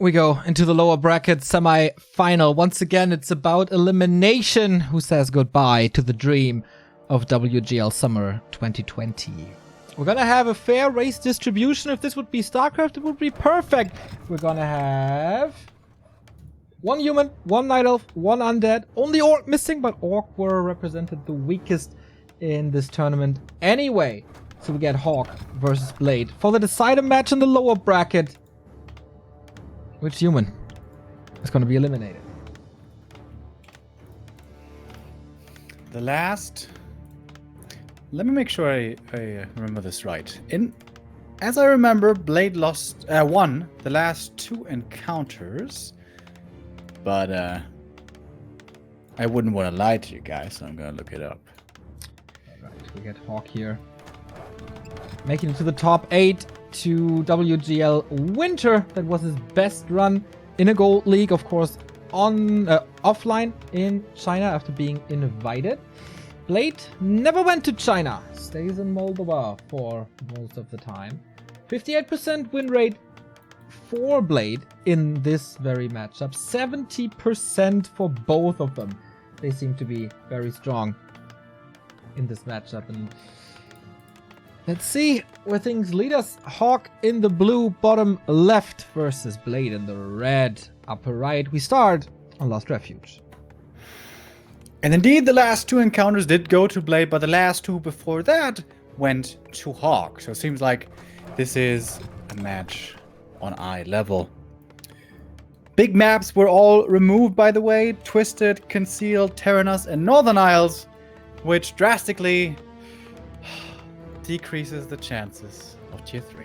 We go into the lower bracket semi-final. Once again, it's about elimination. Who says goodbye to the dream of WGL Summer 2020? We're gonna have a fair race distribution. If this would be StarCraft, it would be perfect. We're gonna have one human, one night elf, one undead. Only orc missing, but orc were represented the weakest in this tournament anyway. So we get HawK versus Blade. For the decider match in the lower bracket, which human is going to be eliminated? The last... Let me make sure I remember this right. As I remember, Blade won the last 2 encounters. But I wouldn't want to lie to you guys, so I'm going to look it up. Alright, we get HawK here. Making it to the top 8 to WGL Winter. That was his best run in a gold league, of course, on offline in China after being invited. Blade never went to China, stays in Moldova for most of the time. 58% win rate for Blade in this very matchup. 70% for both of them. They seem to be very strong in this matchup, and let's see where things lead us. HawK in the blue bottom left versus Blade in the red upper right. We start on Lost Refuge. And indeed, the last 2 encounters did go to Blade, but the last 2 before that went to HawK. So it seems like this is a match on eye level. Big maps were all removed, by the way. Twisted, Concealed, Terranus, and Northern Isles, which drastically decreases the chances of tier 3.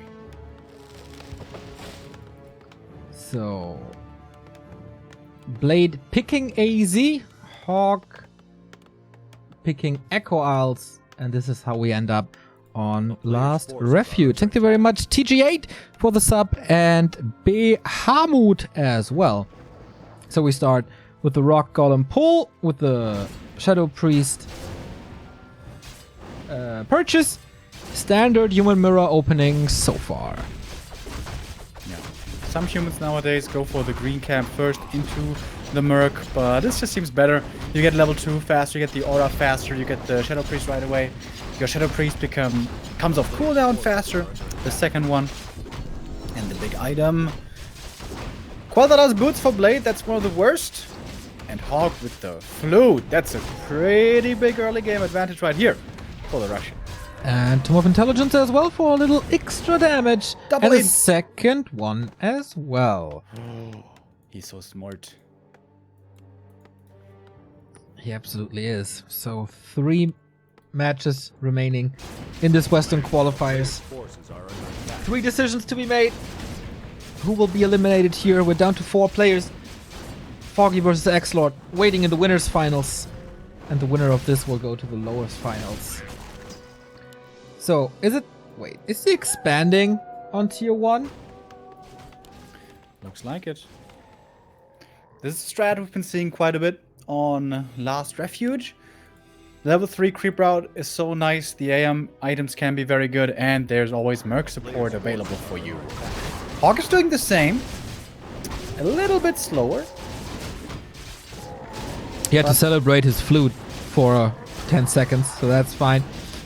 So, Blade picking AZ, HawK picking Echo Isles, and this is how we end up on Last Refuge. Thank you very much, TG8, for the sub, and Behamut as well. So we start with the Rock Golem pull, with the Shadow Priest purchase. Standard human mirror opening so far. Yeah. Some humans nowadays go for the green camp first into the Merc, but this just seems better. You get level 2 faster, you get the aura faster, you get the Shadow Priest right away. Your Shadow Priest comes off cooldown faster, the second one. And the big item. Qualifier boots for Blade, that's one of the worst. And HawK with the flute, that's a pretty big early game advantage right here for the Russian. And Tomb of Intelligence as well for a little extra damage. Double and in. a second one as well. He's so smart. He absolutely is. So 3 matches remaining in this Western qualifiers. 3 decisions to be made. Who will be eliminated here? We're down to 4 players. Foggy versus X-Lord waiting in the winners finals. And the winner of this will go to the lowest finals. So, is he expanding on tier 1? Looks like it. This is a strat we've been seeing quite a bit on Last Refuge. Level 3 creep route is so nice, the AM items can be very good, and there's always Merc support available for you. HawK is doing the same. A little bit slower. He had to celebrate his flute for 10 seconds, so that's fine.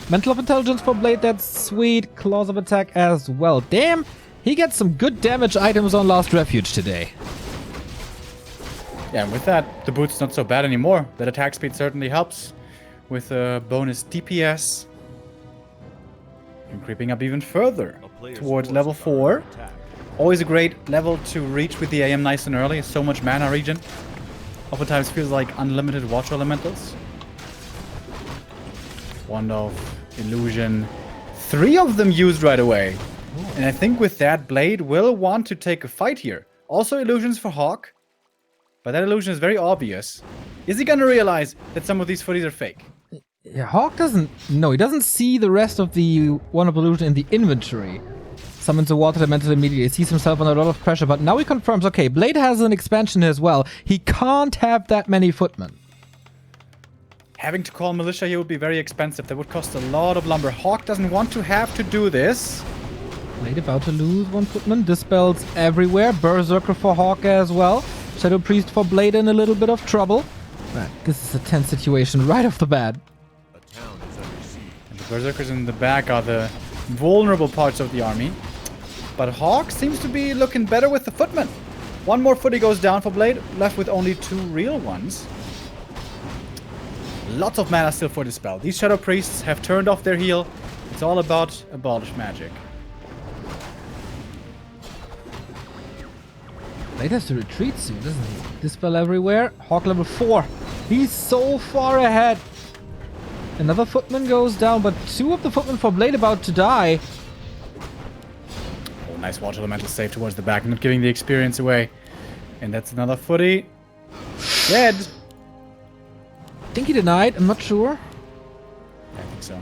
Mental of Intelligence for Blade, that's sweet. Claws of Attack as well. Damn, he gets some good damage items on Last Refuge today. Yeah, and with that, the boot's not so bad anymore. That attack speed certainly helps with a bonus DPS. And creeping up even further towards level 4. Always a great level to reach with the AM nice and early. So much mana regen. Oftentimes feels like unlimited water elementals. Wand of Illusion. 3 of them used right away. And I think with that, Blade will want to take a fight here. Also illusions for HawK. But that illusion is very obvious. Is he gonna realize that some of these footies are fake? Yeah, HawK doesn't... No, he doesn't see the rest of the Wand of Illusion in the inventory. Summons a water elemental immediately. Sees himself under a lot of pressure. But now he confirms, okay, Blade has an expansion as well. He can't have that many footmen. Having to call militia here would be very expensive. That would cost a lot of lumber. HawK doesn't want to have to do this. Blade about to lose one footman. Dispels everywhere. Berserker for HawK as well. Shadow Priest for Blade in a little bit of trouble. Right, this is a tense situation right off the bat. And the Berserkers in the back are the vulnerable parts of the army. But HawK seems to be looking better with the footman. One more footy goes down for Blade, left with only 2 real ones. Lots of mana still for Dispel. These Shadow Priests have turned off their heal. It's all about abolish magic. Blade has to retreat soon, doesn't he? Dispel everywhere. HawK level 4. He's so far ahead. Another footman goes down, but 2 of the footmen for Blade about to die. Oh, nice water elemental save towards the back, not giving the experience away. And that's another footy. Dead. I think he denied. I'm not sure. I think so.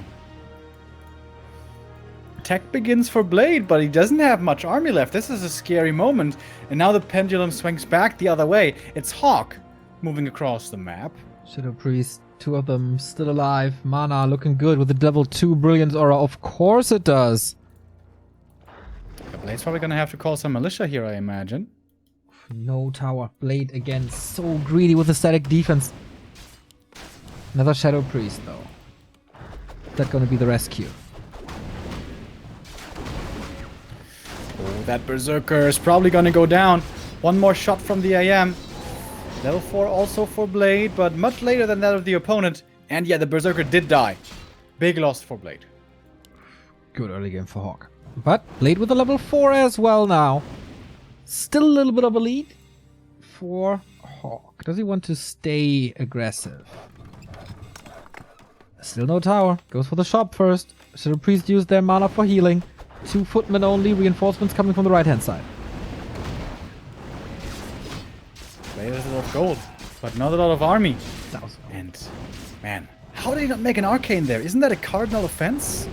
Attack begins for Blade, but he doesn't have much army left. This is a scary moment. And now the pendulum swings back the other way. It's HawK moving across the map. Shadow Priest, 2 of them still alive. Mana looking good with the level 2 Brilliance Aura. Of course it does. Blade's probably going to have to call some militia here, I imagine. No tower. Blade again. So greedy with the static defense. Another Shadow Priest, though. Is that going to be the rescue? Oh, that Berserker is probably going to go down. One more shot from the AM. Level 4 also for Blade, but much later than that of the opponent. And yeah, the Berserker did die. Big loss for Blade. Good early game for HawK. But Blade with a level 4 as well now. Still a little bit of a lead for HawK. Does he want to stay aggressive? Still no tower. Goes for the shop first. Shadow Priest used their mana for healing. 2 footmen only. Reinforcements coming from the right-hand side. Blade has a lot of gold, but not a lot of army. That was And, man, how did he not make an arcane there? Isn't that a cardinal offense?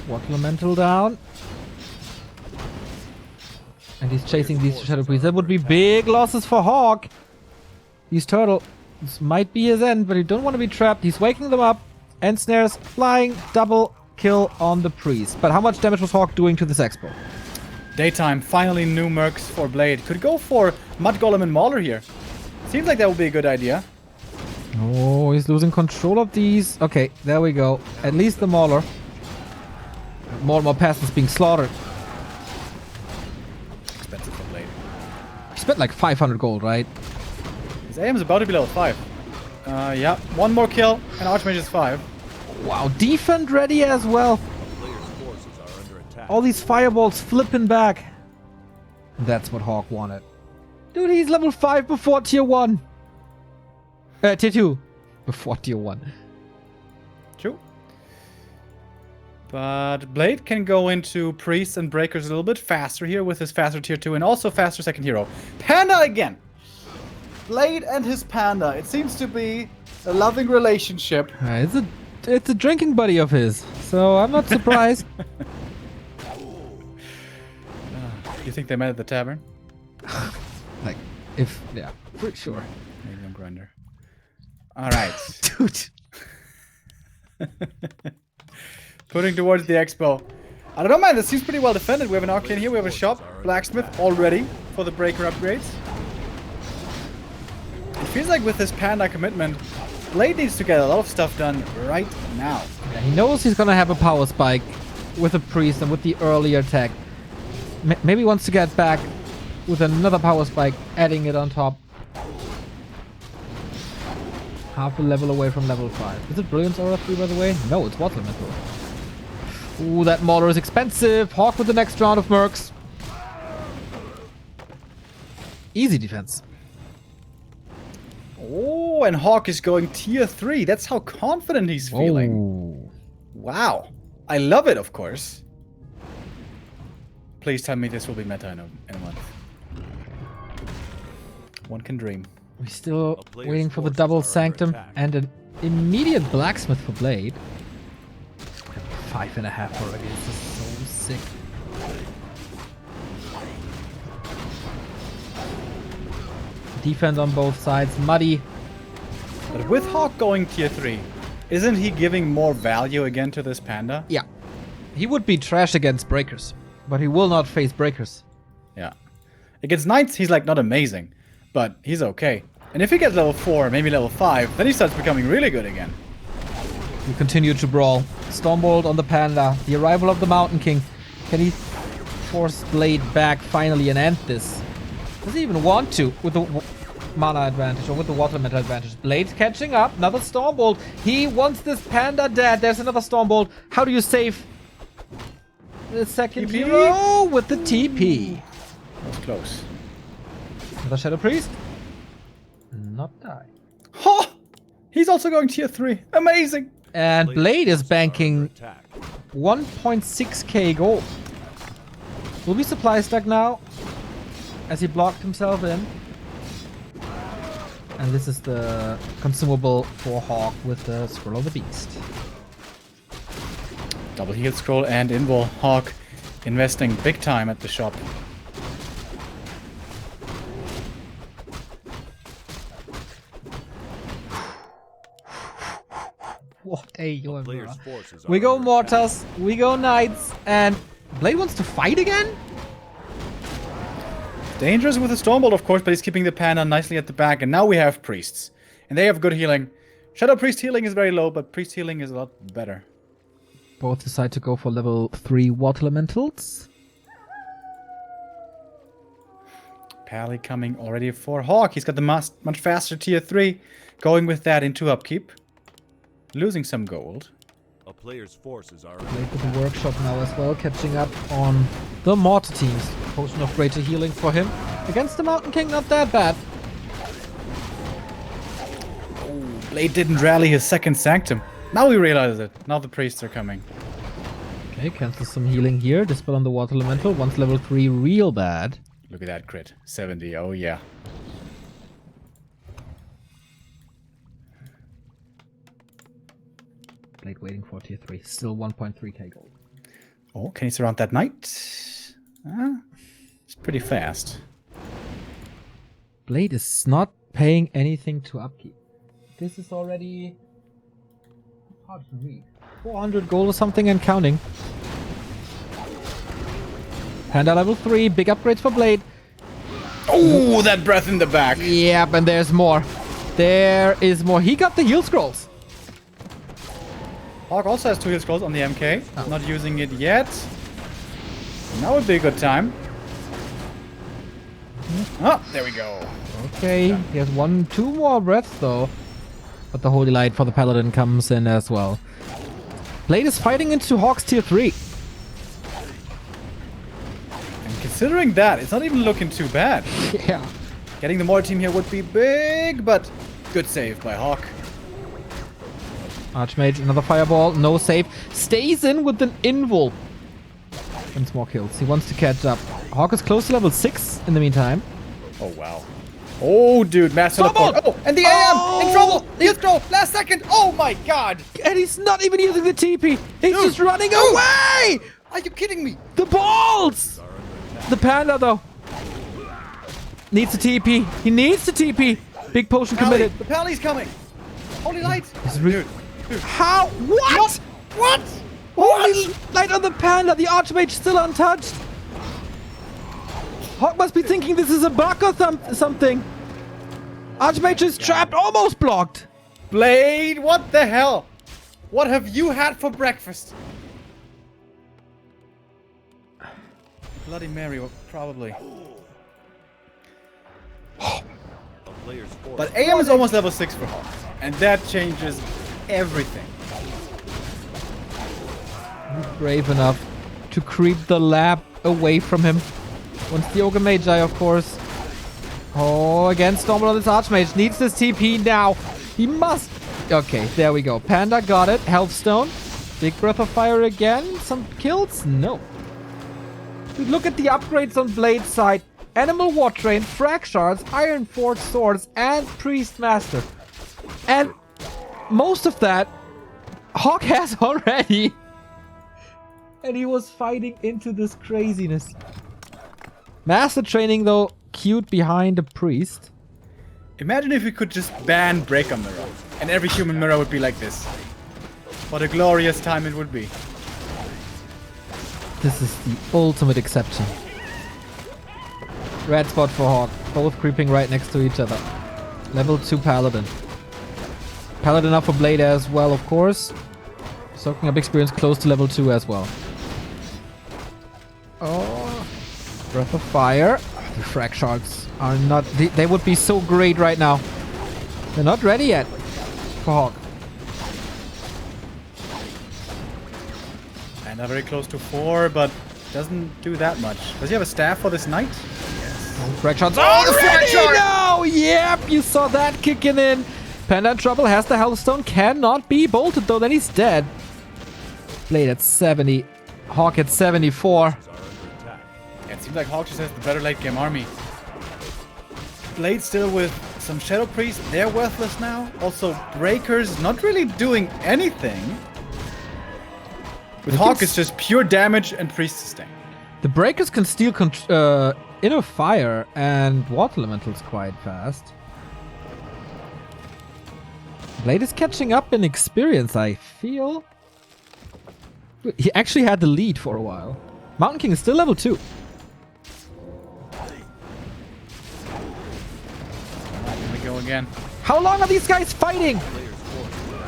Water Elemental down. And he's chasing these Shadow Priests. That would be big losses for HawK. These turtles might be his end, but he don't want to be trapped. He's waking them up. End snares, flying, double kill on the priest. But how much damage was HawK doing to this expo? Daytime, finally new mercs for Blade. Could go for Mud Golem and Mauler here. Seems like that would be a good idea. Oh, he's losing control of these. Okay, there we go. At least the Mauler. More and more peasants being slaughtered. Expensive for Blade. He spent like 500 gold, right? His AM is about to be level 5. Yeah, one more kill and Archmage is 5. Wow, defend ready as well. All these fireballs flipping back. That's what HawK wanted. Dude, he's level 5 before tier 1. Tier 2. Before tier 1. True. But Blade can go into Priests and Breakers a little bit faster here with his faster tier 2 and also faster second hero. Panda again! Blade and his Panda. It seems to be a loving relationship. It's a drinking buddy of his, so I'm not surprised. You think they met at the tavern? Like, yeah, for sure. Maybe I'm grinder. Alright. Dude. Putting towards the expo. I don't know, man. This seems pretty well defended. We have an arcane here. We have a shop. Blacksmith all ready for the breaker upgrades. It feels like with this Panda commitment, Blade needs to get a lot of stuff done right now. Yeah, he knows he's gonna have a power spike with the priest and with the early attack. Maybe he wants to get back with another power spike, adding it on top. Half a level away from level 5. Is it Brilliance Aura 3, by the way? No, it's Water Elemental. Ooh, that Mauler is expensive. HawK with the next round of mercs. Easy defense. Oh, and HawK is going tier 3. That's how confident he's feeling. Oh. Wow. I love it, of course. Please tell me this will be meta in a month. One can dream. We're still waiting for the double Sanctum and an immediate Blacksmith for Blade. 5.5 already. This is so sick. Defense on both sides. Muddy. But with HawK going tier 3, isn't he giving more value again to this Panda? Yeah. He would be trash against Breakers. But he will not face breakers. Yeah. Against Knights, he's like not amazing, but he's okay. And if he gets level 4, maybe level 5, then he starts becoming really good again. We continue to brawl. Stormbolt on the Panda. The arrival of the Mountain King. Can he force Blade back finally and end this? Does he even want to with the mana advantage or with the water metal advantage? Blade catching up. Another Stormbolt. He wants this Panda dead. There's another Stormbolt. How do you save the second TP? hero with the TP? That's close. Another Shadow Priest. Not die. Ha! He's also going tier 3. Amazing! And Blade is banking 1.6k gold. Will be supply stuck now as he blocked himself in. And this is the consumable for HawK with the Scroll of the Beast. Double heal scroll and invul. HawK investing big time at the shop. What a we go Mortars, we go Knights, and Blade wants to fight again? Dangerous with the Stormbolt, of course, but he's keeping the Panda nicely at the back. And now we have Priests. And they have good healing. Shadow Priest healing is very low, but Priest healing is a lot better. Both decide to go for level 3 Water Elementals. Pally coming already for HawK. He's got the much faster tier 3. Going with that into upkeep. Losing some gold. A player's forces are Blade with the workshop now as well, catching up on the Mortar teams. Potion of greater healing for him. Against the Mountain King, not that bad. Oh, Blade didn't rally his second Sanctum. Now we realize it. Now the Priests are coming. Okay, cancel some healing here. Dispel on the Water Elemental. Once level 3, real bad. Look at that crit. 70, oh yeah. Blade waiting for tier 3. Still 1.3k gold. Oh, can he surround that knight? It's pretty fast. Blade is not paying anything to upkeep. This is already hard to read. 400 gold or something and counting. Panda level 3, big upgrades for Blade. Oh, that breath in the back. Yep, and there's more. There is more. He got the heal scrolls. HawK also has 2 heal scrolls on the MK. Not using it yet. Now would be a good time. Oh, there we go. Okay, he has 2 more breaths though. But the Holy Light for the Paladin comes in as well. Blade is fighting into HawK's tier 3. And considering that, it's not even looking too bad. Yeah. Getting the Mortar team here would be big, but good save by HawK. Archmage, another fireball, no save. Stays in with an invul. And more kills. He wants to catch up. HawK is close to level 6 in the meantime. Oh, wow. Oh, dude, mass teleport. Oh, and the AM in trouble. Heal scroll, last second. Oh, my God. And he's not even using the TP. He's just running away. Are you kidding me? The balls. The Panda, though, needs a TP. He needs the TP. Big potion committed. The Pally's coming. Holy Light. Dude. How? What? What? Holy Light on the Panda. The Archmage still untouched. HawK must be thinking this is a bug or something. Archmage is trapped, almost blocked. Blade, what the hell? What have you had for breakfast? Bloody Mary, probably. But AM is almost level 6 for HawK. And that changes everything. Brave enough to creep the lab away from him. Once the Ogre Magi, of course. Oh, again, Stormbolt on this Archmage. Needs this TP now. He must. Okay, there we go. Panda got it. Healthstone. Big Breath of Fire again. Some kills? No. Dude, look at the upgrades on Blade's side. Animal War Train, Frag Shards, Iron Forged Swords, and Priest Master. And most of that HawK has already. And he was fighting into this craziness. Master training, though, cute behind a priest. Imagine if we could just ban Breaker Mirror, and every human mirror would be like this. What a glorious time it would be. This is the ultimate exception. Red spot for HawK. Both creeping right next to each other. Level 2 Paladin. Paladin up for Blade as well, of course. Soaking up experience close to level 2 as well. Oh. Breath of Fire. The frag shards are not... They would be so great right now. They're not ready yet for HawK. And very close to 4, but doesn't do that much. Does he have a staff for this knight? Frag shots already! No! Yep, you saw that kicking in. Panda in trouble, has the Hellstone, cannot be bolted though, then he's dead. Blade at 70, HawK at 74. It seems like HawK just has the better late game army. Blade still with some Shadow Priest, they're worthless now. Also, Breakers not really doing anything. With HawK, it's just pure damage and Priest sustain. The Breakers can steal Inner Fire and Water Elementals quite fast. Blade is catching up in experience, I feel. He actually had the lead for a while. Mountain King is still level 2. Here we go again. How long are these guys fighting?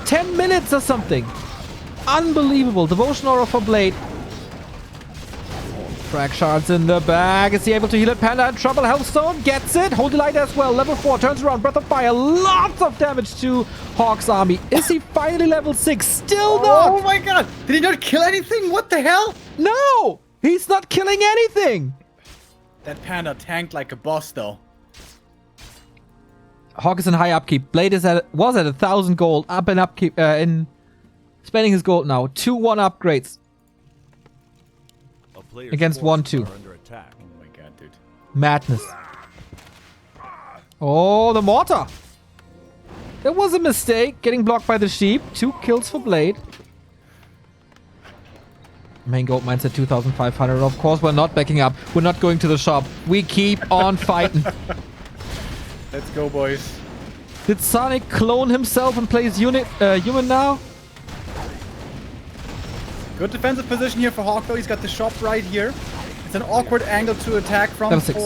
10 minutes or something. Unbelievable. Devotion Aura for Blade. Frag shards in the bag. Is he able to heal it? Panda in trouble. Hellstone gets it. Holy Light as well. Level 4. Turns around. Breath of Fire. Lots of damage to HawK's army. Is he finally level 6? Still not. Oh my god. Did he not kill anything? What the hell? No. He's not killing anything. That Panda tanked like a boss though. HawK is in high upkeep. Blade was at 1,000 gold. Up in upkeep. Spending his gold now. 2-1 upgrades. Against 1-2. Oh my god, dude. Madness. Oh, the mortar. There was a mistake. Getting blocked by the sheep. 2 kills for Blade. Main gold mines at 2,500. Of course, we're not backing up. We're not going to the shop. We keep on fighting. Let's go, boys. Did Sonic clone himself and plays human now? Good defensive position here for HawK though. He's got the shop right here. It's an awkward angle to attack from Level 6.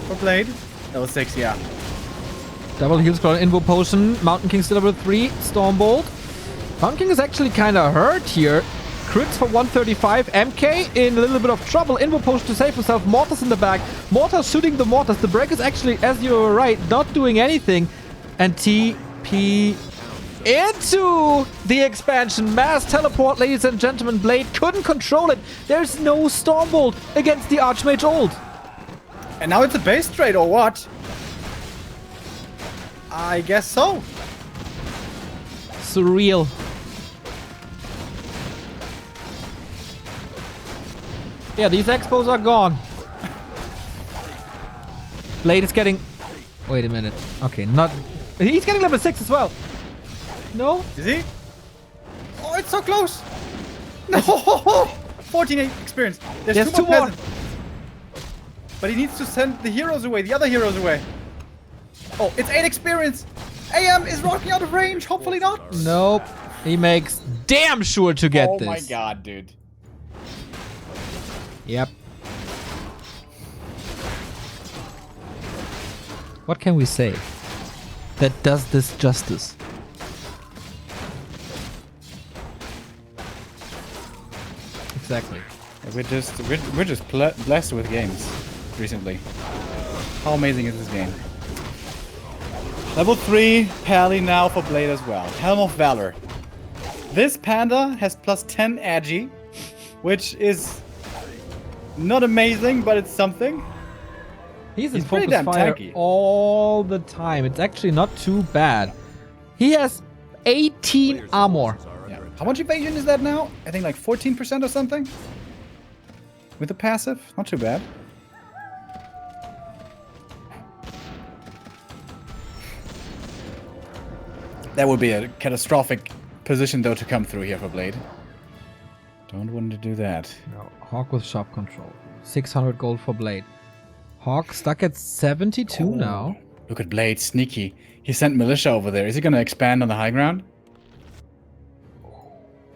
for Blade. Level 6, yeah. Double heal scroll, Invo Potion. Mountain King still level 3. Stormbolt. Mountain King is actually kind of hurt here. Crits for 135. MK in a little bit of trouble. Invo Potion to save himself. Mortars in the back. Mortars shooting the mortars. The break is actually, as you were right, not doing anything. And TP into the expansion. Mass teleport, ladies and gentlemen. Blade couldn't control it. There's no Stormbolt against the Archmage Old. And now it's a base trade or what? I guess so. Surreal. Yeah, these expos are gone. Blade is getting... Wait a minute. Okay, not... He's getting level 6 as well. No? Is he? Oh, it's so close. No! 14 experience. There's 2 more. But he needs to send the heroes away, the other heroes away. Oh, it's 8 experience. AM is rocking out of range. Hopefully not. Nope. He makes damn sure to get this. Oh my god, dude. Yep. What can we say that does this justice? Exactly. We're just blessed with games recently. How amazing is this game? Level 3 Pally now for Blade as well. Helm of Valor. This panda has plus 10 agi, which is not amazing, but it's something. He's in pretty focus damn fire tanky. all the time. It's actually not too bad. He has 18 armor. Yeah. How much evasion is that now? I think like 14% or something? With the passive? Not too bad. That would be a catastrophic position though to come through here for Blade. Don't want to do that. No, HawK with shop control. 600 gold for Blade. HawK stuck at 72 now. Look at Blade, sneaky. He sent militia over there. Is he going to expand on the high ground?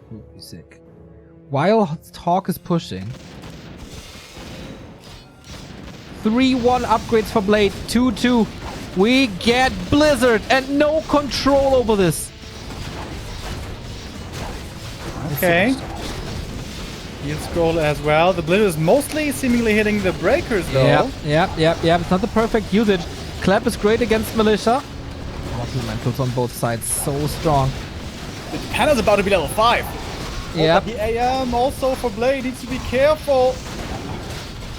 Would be sick. while HawK is pushing. 3-1 upgrades for Blade. 2-2. We get Blizzard and no control over this. Okay. Heal scroll as well. The Blizzard is mostly seemingly hitting the breakers though. Yeah. It's not the perfect usage. Clap is great against Militia. Elementals on both sides, so strong. The Panda's about to be level 5. Yeah. The AM also for Blade needs to be careful.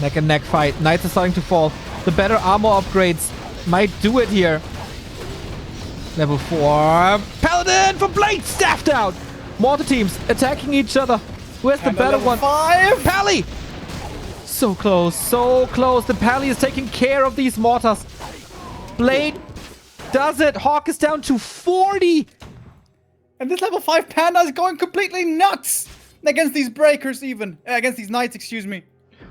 Neck and neck fight. Knights are starting to fall. The better armor upgrades might do it here. Level 4. Paladin for Blade staffed out. Mortar teams attacking each other. Where's the better one? 5. Pally! So close, so close. The Pally is taking care of these mortars. Blade does it. HawK is down to 40. And this level 5 Panda is going completely nuts against these breakers even. Against these knights, excuse me.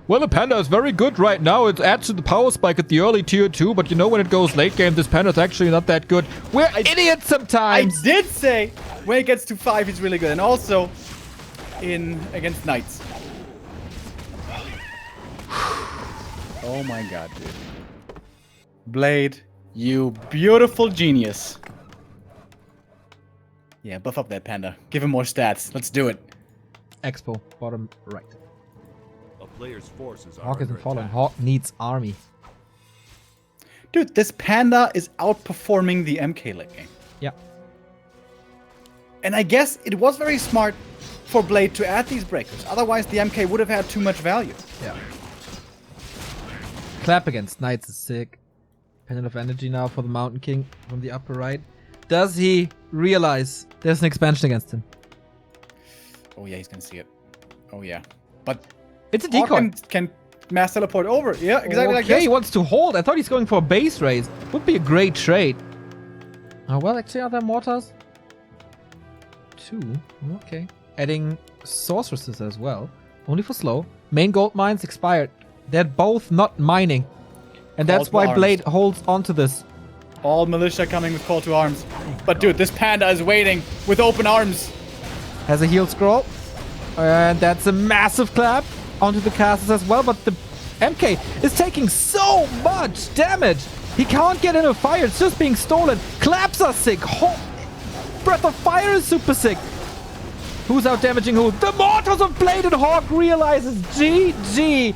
Well, the Panda is very good right now. It adds to the power spike at the early tier 2, but you know when it goes late game, this Panda is actually not that good. We're idiots sometimes. I did say when it gets to 5, he's really good. And also against knights. Oh my god, dude. Blade, you beautiful genius. Yeah, buff up that Panda. Give him more stats. Let's do it. Expo, bottom right. A player's forces are HawK isn't under following. attack. HawK needs army. Dude, this Panda is outperforming the MK late game. Yeah. And I guess it was very smart for Blade to add these breakers. Otherwise, the MK would have had too much value. Yeah. Clap against Knights is sick. Pendant of energy now for the Mountain King from the upper right. Does he realize there's an expansion against him? Oh yeah, he's gonna see it. Oh yeah. But It's a decoy. can mass teleport over. Yeah, exactly like Okay, this. he wants to hold. I thought he's going for a base raise. Would be a great trade. Oh, well, actually, are there mortars? 2. Okay. Adding sorceresses as well. Only for slow. Main gold mines expired. They're both not mining. And that's Call to why arms. Blade holds onto this. All militia coming with call to arms. But dude, this Panda is waiting with open arms. Has a heal scroll. And that's a massive clap onto the casters as well. But the MK is taking so much damage. He can't get in a fire. It's just being stolen. Claps are sick. Breath of Fire is super sick. Who's out damaging who? The Mortars of Blade, and HawK realizes GG.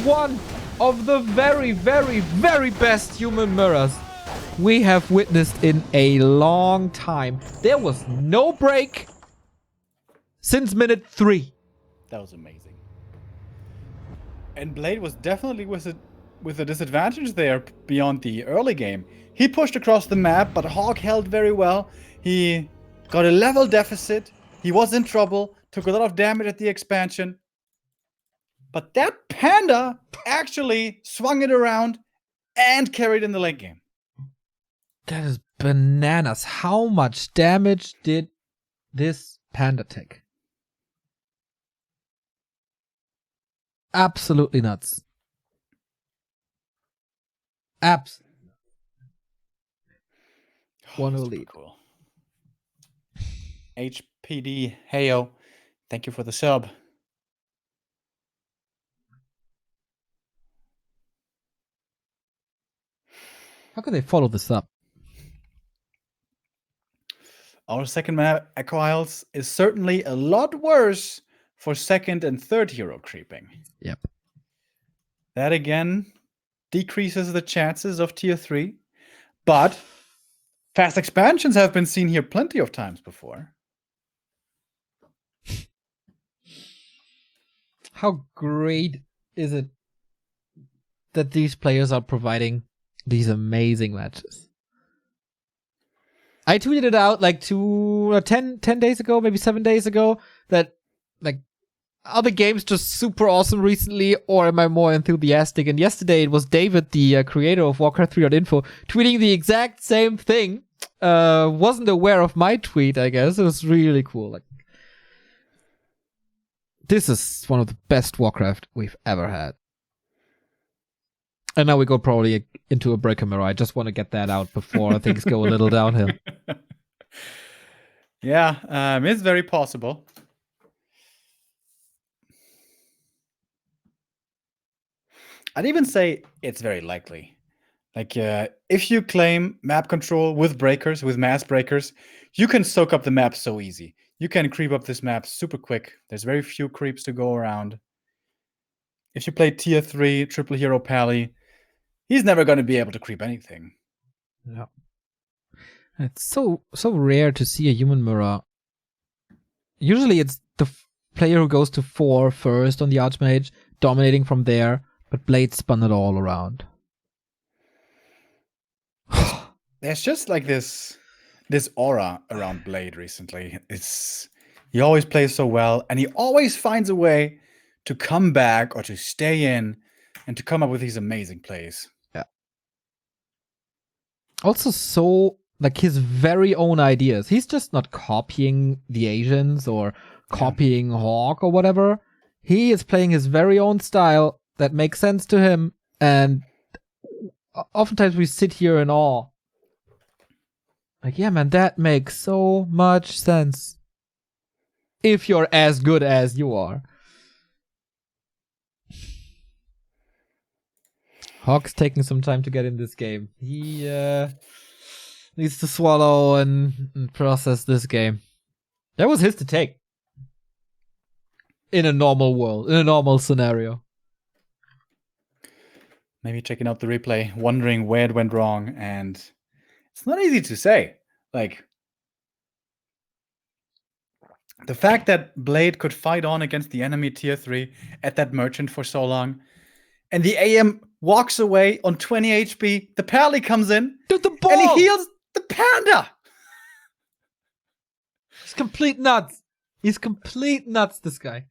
One of the very, very, very best human mirrors we have witnessed in a long time. There was no break since minute 3. That was amazing. And Blade was definitely with a disadvantage there beyond the early game. He pushed across the map, but HawK held very well. He got a level deficit. He was in trouble, took a lot of damage at the expansion. But that Panda actually swung it around and carried in the late game. That is bananas. How much damage did this Panda take? Absolutely nuts. Absolutely. 1-0 Super lead. cool. HPD Heyo, thank you for the sub. How can they follow this up? Our second map, Echo Isles, is certainly a lot worse for second and third hero creeping. Yep. That again decreases the chances of tier 3, but fast expansions have been seen here plenty of times before. How great is it that these players are providing these amazing matches? I tweeted it out like 10 days ago, maybe 7 days ago, that like, are the games just super awesome recently, or am I more enthusiastic? And yesterday it was David, the creator of Warcraft 3.info, tweeting the exact same thing. Wasn't aware of my tweet, I guess. It was really cool. Like, this is one of the best Warcraft we've ever had. And now we go probably into a breaker mirror. I just want to get that out before things go a little downhill. Yeah, it's very possible. I'd even say it's very likely. Like, if you claim map control with breakers, with mass breakers, you can soak up the map so easy. You can creep up this map super quick. There's very few creeps to go around. If you play tier 3 triple hero Pally, he's never going to be able to creep anything. Yeah. It's so rare to see a human mirror. Usually it's the player who goes to 4 first on the Archmage, dominating from there, but Blade spun it all around. There's just like this aura around Blade recently. He always plays so well, and he always finds a way to come back or to stay in and to come up with these amazing plays. Yeah. Also so like his very own ideas. He's just not copying the Asians or copying HawK or whatever. He is playing his very own style that makes sense to him, and oftentimes we sit here in awe. Like, yeah, man, that makes so much sense. If you're as good as you are. HawK's taking some time to get in this game. He needs to swallow and process this game. That was his to take. In a normal world, in a normal scenario. Maybe checking out the replay, wondering where it went wrong, and it's not easy to say. Like, the fact that Blade could fight on against the enemy tier 3 at that merchant for so long, and the AM walks away on 20 HP, the Pally comes in, Dude, the ball! and he heals the Panda! He's complete nuts. He's complete nuts, this guy.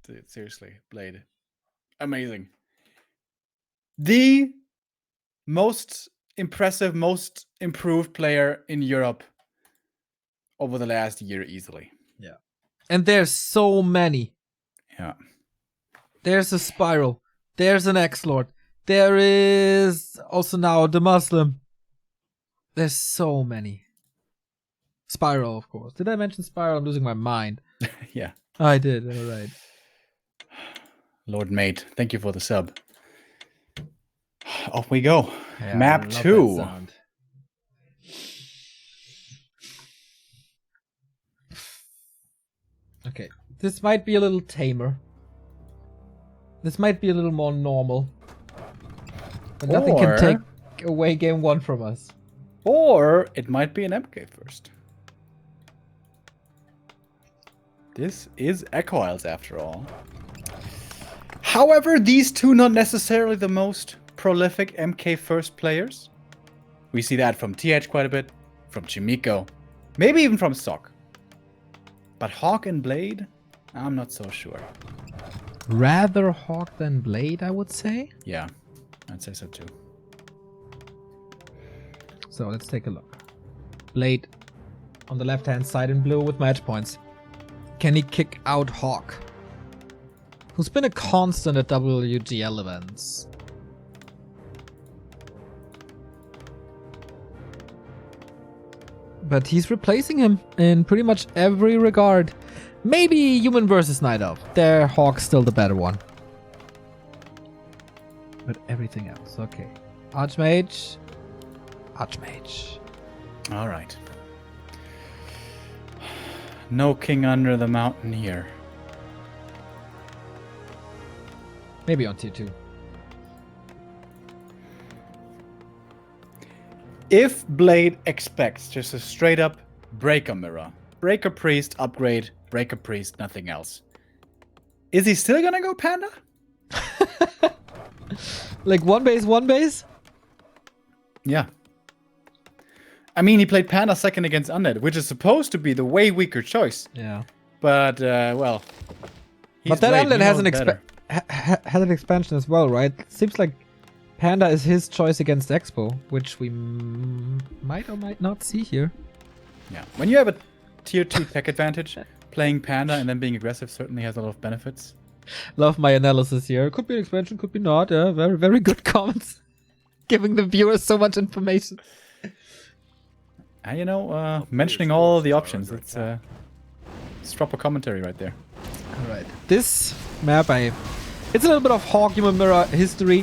Dude, seriously, Blade. Amazing. The most impressive, most improved player in Europe over the last year, easily. Yeah. And there's so many. Yeah. There's a Spiral. There's an X-Lord. There is also now the Muslim. There's so many. Spiral, of course. Did I mention Spiral? I'm losing my mind. Yeah. I did, all right. Lord Mate, thank you for the sub. Off we go. Yeah, Map I love 2. that sound. Okay, this might be a little tamer. This might be a little more normal. But nothing can take away game 1 from us. Or it might be an MK first. This is Echo Isles after all. However, these two not necessarily the most prolific MK first players. We see that from TH quite a bit, from Chimiko, maybe even from Sok. But HawK and Blade, I'm not so sure. Rather HawK than Blade, I would say. Yeah, I'd say so too. So let's take a look. Blade on the left-hand side in blue with match points. Can he kick out HawK, who's been a constant at WGL events? But he's replacing him in pretty much every regard. Maybe Human versus Night Elf. There, HawK's still the better one. But everything else, okay. Archmage. Archmage. All right. No king under the mountain here. Maybe on tier 2. If Blade expects just a straight up Breaker Mirror, Breaker Priest, upgrade, Breaker Priest, nothing else, is he still gonna go Panda? Like one base? Yeah. I mean, he played Panda second against Undead, which is supposed to be the way weaker choice. Yeah. But, well. But that Undead has an expansion as well, right? Seems like Panda is his choice against Expo, which we might or might not see here. Yeah. When you have a tier 2 tech advantage, playing Panda and then being aggressive certainly has a lot of benefits. Love my analysis here. Could be an expansion, could be not. Yeah, very, very good comments. Giving the viewers so much information. And, you know, mentioning all the options, it's proper commentary right there. Alright. This map, I It's a little bit of HawK Human Mirror history.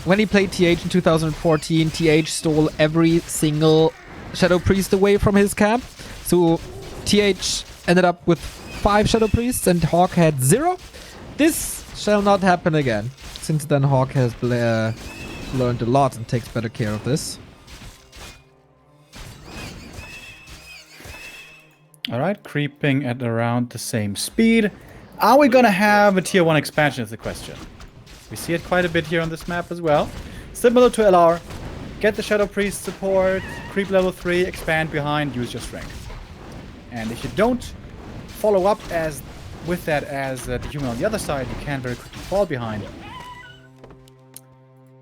When he played TH in 2014, TH stole every single Shadow Priest away from his camp. So TH ended up with 5 Shadow Priests and HawK had 0. This shall not happen again. Since then, HawK has learned a lot and takes better care of this. Alright, creeping at around the same speed. Are we gonna have a tier 1 expansion is the question. We see it quite a bit here on this map as well. Similar to LR. Get the Shadow Priest support, creep level 3, expand behind, use your strength. And if you don't follow up with that as the human on the other side, you can very quickly fall behind.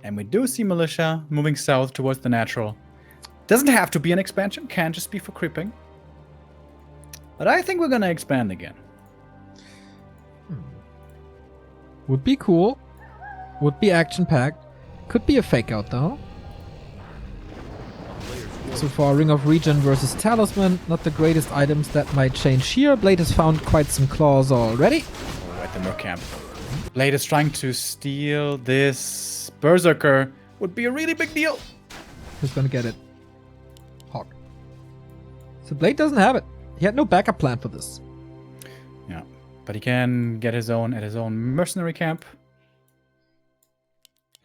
And we do see Militia moving south towards the natural. Doesn't have to be an expansion, can just be for creeping. But I think we're gonna expand again. Would be cool. Would be action-packed. Could be a fake-out, though. So far, Ring of Regen versus Talisman. Not the greatest items that might change here. Blade has found quite some claws already. Oh, at the Merc camp. Blade is trying to steal this Berserker. Would be a really big deal. Who's gonna get it? HawK. So Blade doesn't have it. He had no backup plan for this. Yeah, but he can get his own at his own mercenary camp.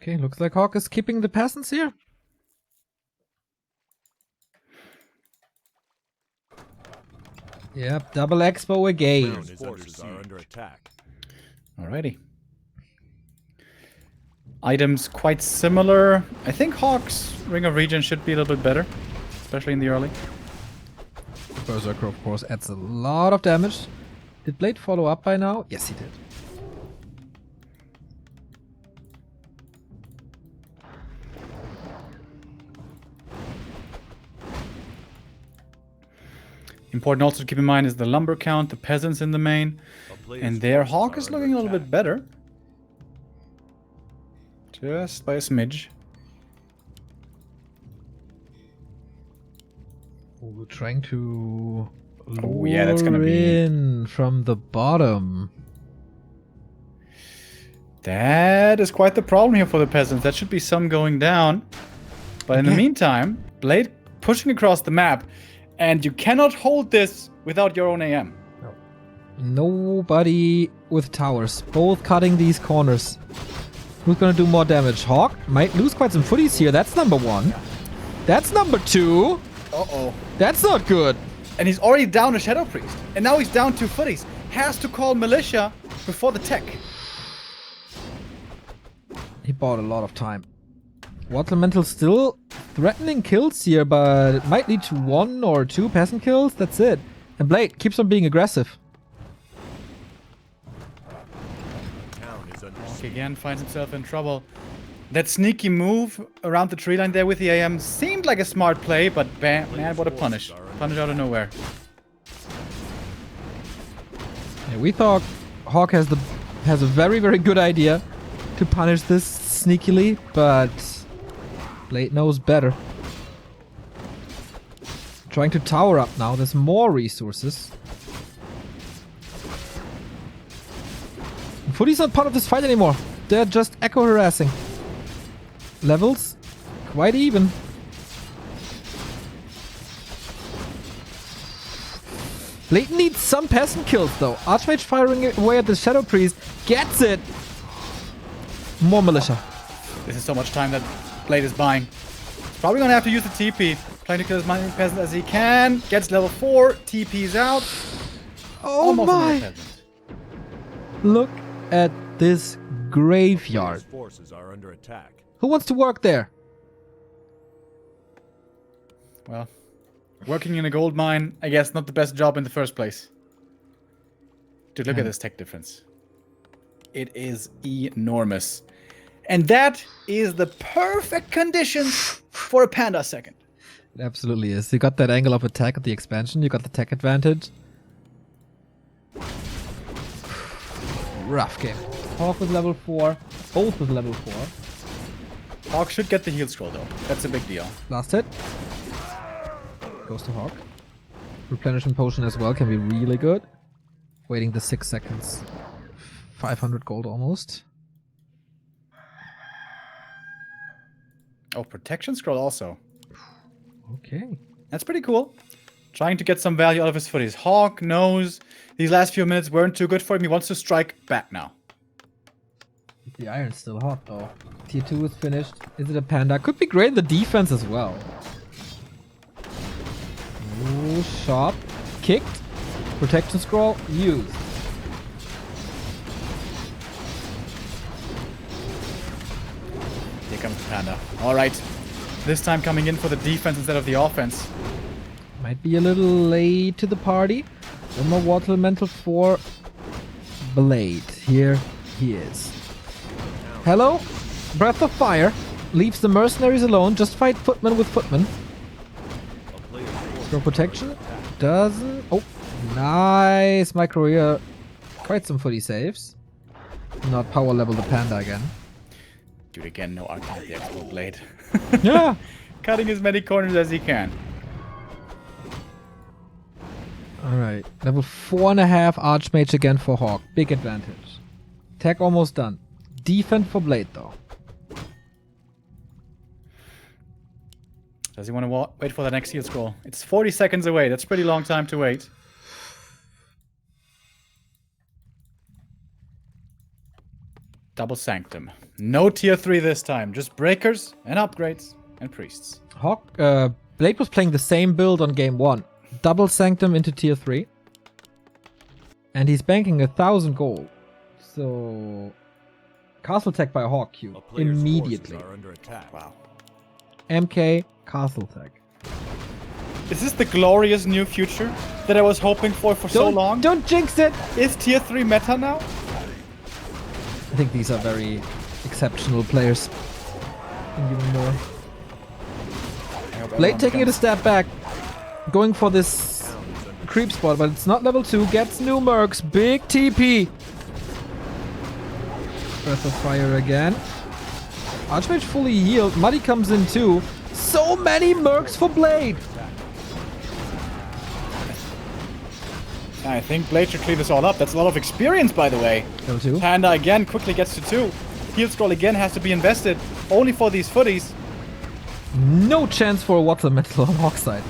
Okay, looks like HawK is keeping the peasants here. Yep, double expo again. His forces are under attack. Alrighty. Items quite similar. I think HawK's Ring of Regen should be a little bit better, especially in the early. Berserker, of course, adds a lot of damage. Did Blade follow up by now? Yes, he did. Important also to keep in mind is the lumber count, the peasants in the main. And their HawK is looking a little bit better. Just by a smidge. We're trying to Oh yeah, that's gonna be in from the bottom. That is quite the problem here for the peasants. That should be some going down. But in the meantime, Blade pushing across the map. And you cannot hold this without your own AM. No. Nobody with towers. Both cutting these corners. Who's gonna do more damage? HawK might lose quite some footies here. That's number 1. That's number 2. Uh-oh. That's not good. And he's already down a Shadow Priest. And now he's down 2 footies. Has to call Militia before the tech. He bought a lot of time. Watermental still threatening kills here, but it might lead to 1 or 2 peasant kills. That's it. And Blade keeps on being aggressive. HawK again finds himself in trouble. That sneaky move around the tree line there with the AM seemed like a smart play, but bam, man, what a punish. Punish out of nowhere. Yeah, we thought HawK has a very, very good idea to punish this sneakily, but Blade knows better. Trying to tower up now. There's more resources. Footy's not part of this fight anymore. They're just echo harassing. Levels quite even. Blade needs some peasant kills though. Archmage firing away at the Shadow Priest gets it. More Militia. This is so much time that Blade is buying. Probably gonna have to use the TP. Trying to kill as many peasants as he can. Gets level 4. TP's out. Oh Almost another my! peasant. Look at this graveyard. His forces are under attack. Who wants to work there? Well, working in a gold mine, I guess not the best job in the first place. Dude, look at this tech difference. It is enormous. And that is the perfect conditions for a Panda second. It absolutely is. You got that angle of attack at the expansion. You got the tech advantage. Rough game. HawK with level 4. Both with level 4. HawK should get the heal scroll though. That's a big deal. Last hit. Goes to HawK. Replenishment potion as well can be really good. Waiting the 6 seconds. 500 gold almost. Oh, protection scroll also. Okay. That's pretty cool. Trying to get some value out of his footies. HawK knows these last few minutes weren't too good for him. He wants to strike back now. The iron's still hot though. Tier 2 is finished. Is it a panda? Could be great in the defense as well. Ooh, shot. Kicked. Protection scroll used. Here comes the panda. Alright. This time coming in for the defense instead of the offense. Might be a little late to the party. One more water elemental for Blade. Here he is. Hello? Breath of Fire. Leaves the mercenaries alone. Just fight footman with footman. Throw protection. Doesn't. Oh, nice. My career. Quite some footy saves. Not power level the panda again. Dude, again, no arcane at the Expo Blade. Yeah. Cutting as many corners as he can. Alright. Level 4.5 Archmage again for HawK. Big advantage. Tech almost done. Defend for Blade though. Does he want to wait for the next heal scroll? It's 40 seconds away. That's a pretty long time to wait. Double Sanctum. No tier 3 this time. Just breakers and upgrades and priests. HawK, Blade was playing the same build on game 1. Double Sanctum into tier 3. And he's banking 1,000 gold. So... Castle Tech by HawK Q. Immediately. Are under attack. Wow. MK Castle Tech. Is this the glorious new future that I was hoping for so long? Don't jinx it! Is tier 3 meta now? I think these are very exceptional players. And even more. Blade taking it a step back. Going for this creep spot, but it's not level 2. Gets new mercs. Big TP. Breath of Fire again. Archmage fully healed. Muddy comes in too. So many mercs for Blade. I think Blade should clean this all up. That's a lot of experience, by the way. Level 2. Panda again quickly gets to 2. Heal scroll again has to be invested. Only for these footies. No chance for a water metal on HawK side.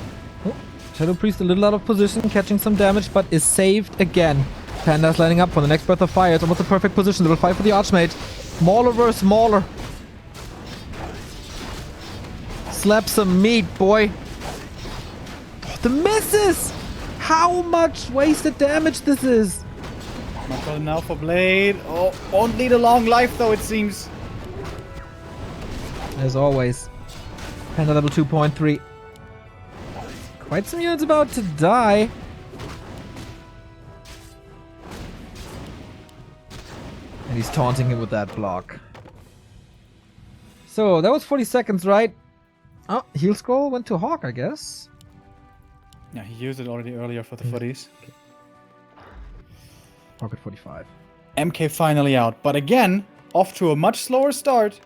Oh, Shadow Priest a little out of position, catching some damage, but is saved again. Panda's lining up for the next Breath of Fire. It's almost a perfect position. Level 5 for the Archmage. Mauler versus Mauler. Slap some meat, boy. Oh, the misses! How much wasted damage this is. Not good enough for Blade. Oh, won't lead a long life though, it seems. As always. Panda level 2.3. Quite some units about to die. And he's taunting him with that block. So, that was 40 seconds, right? Oh, heal scroll went to HawK, I guess. Yeah, he used it already earlier for the footies. HawK at 45. MK finally out, but again, off to a much slower start.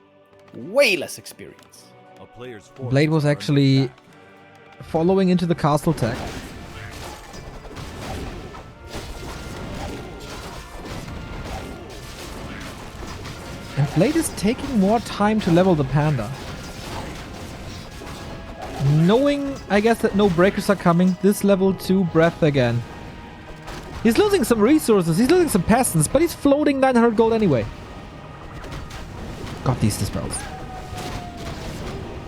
Way less experience. A player's Blade was actually following into the castle tech. And Blade is taking more time to level the panda. Knowing, I guess, that no breakers are coming, this level 2 breath again. He's losing some resources, he's losing some peasants, but he's floating 900 gold anyway. Got these dispels.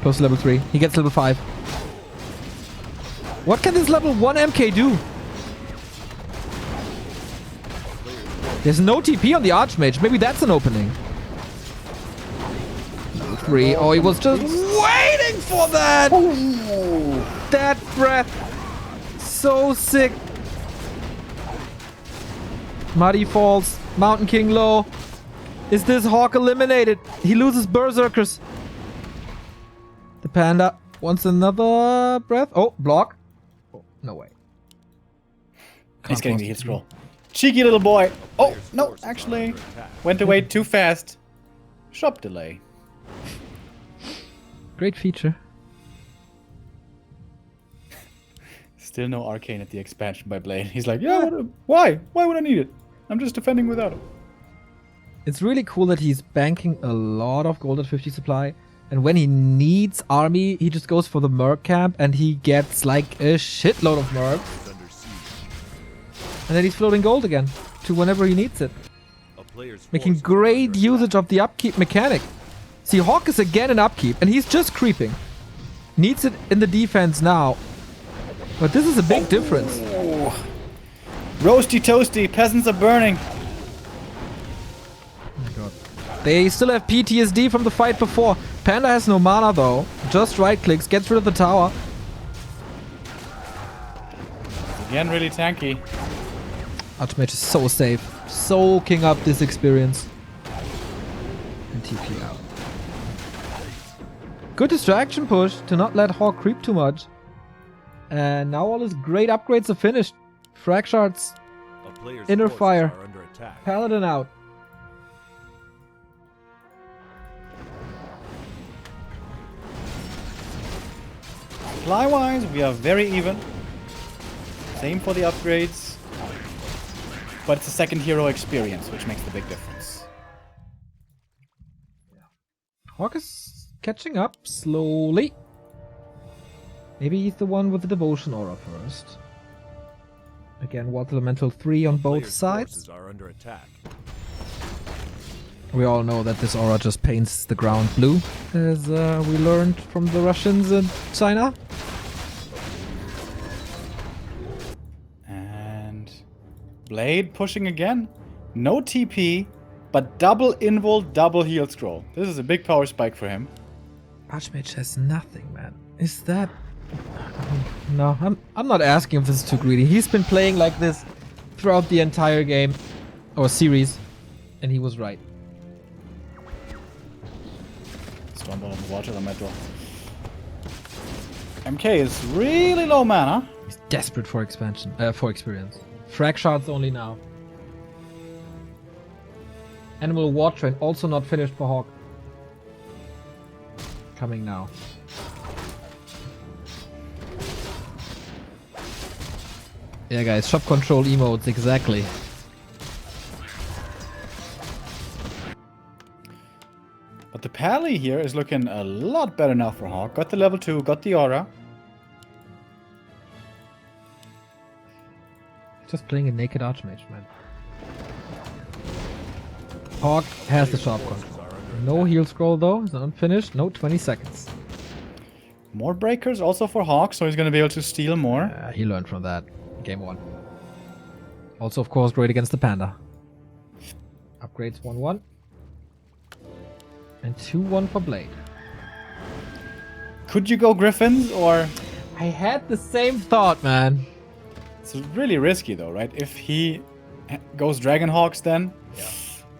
Close to level 3. He gets level 5. What can this level 1 MK do? There's no TP on the Archmage. Maybe that's an opening. Level 3. Oh, he was just waiting for that! That breath. So sick. Muddy falls. Mountain King low. Is this HawK eliminated? He loses Berserkers. The panda wants another breath. Oh, block. Oh, no way. He's getting the heal scroll. Cheeky little boy. Oh, no, actually. Went away too fast. Shop delay. Great feature. Still no arcane at the expansion by Blade. He's like, yeah, why? Why would I need it? I'm just defending without it. It's really cool that he's banking a lot of gold at 50 supply. And when he needs army, he just goes for the Merc camp and he gets like a shitload of Mercs. And then he's floating gold again to whenever he needs it. Making great usage of the upkeep mechanic. See, HawK is again in upkeep and he's just creeping. Needs it in the defense now. But this is a big difference. Roasty toasty, peasants are burning. Oh my god. They still have PTSD from the fight before. Panda has no mana though. Just right clicks, gets rid of the tower. Again, really tanky. Archmage is so safe. Soaking up this experience. And TP out. Good distraction push to not let HawK creep too much. And now all his great upgrades are finished. Frag shards. Inner fire. Paladin out. Supply-wise, we are very even. Same for the upgrades. But it's a second hero experience, which makes the big difference. HawK is catching up slowly. Maybe he's the one with the devotion aura first. Again, Water Elemental 3 on both sides. Are under attack. We all know that this aura just paints the ground blue, as we learned from the Russians in China. And Blade pushing again. No TP, but double invul, double heal scroll. This is a big power spike for him. Archmage has nothing, man. Is that... No, I'm not asking if this is too greedy. He's been playing like this throughout the entire game, or series, and he was right. Stormball on the water elemental. MK is really low mana. He's desperate for expansion, for experience. Frag shards only now. Animal War Train also not finished for HawK. Coming now. Yeah, guys, shop control emotes, exactly. But the Pally here is looking a lot better now for HawK. Got the level 2, got the aura. Just playing a naked Archmage, man. HawK has the shop control. No heal scroll though, it's unfinished. No, 20 seconds. More breakers also for HawK, so he's going to be able to steal more. He learned from that. Game 1. Also, of course, great against the Panda. Upgrades 1-1. And 2-1 for Blade. Could you go Griffins or... I had the same thought, man. It's really risky though, right? If he goes Dragonhawks then,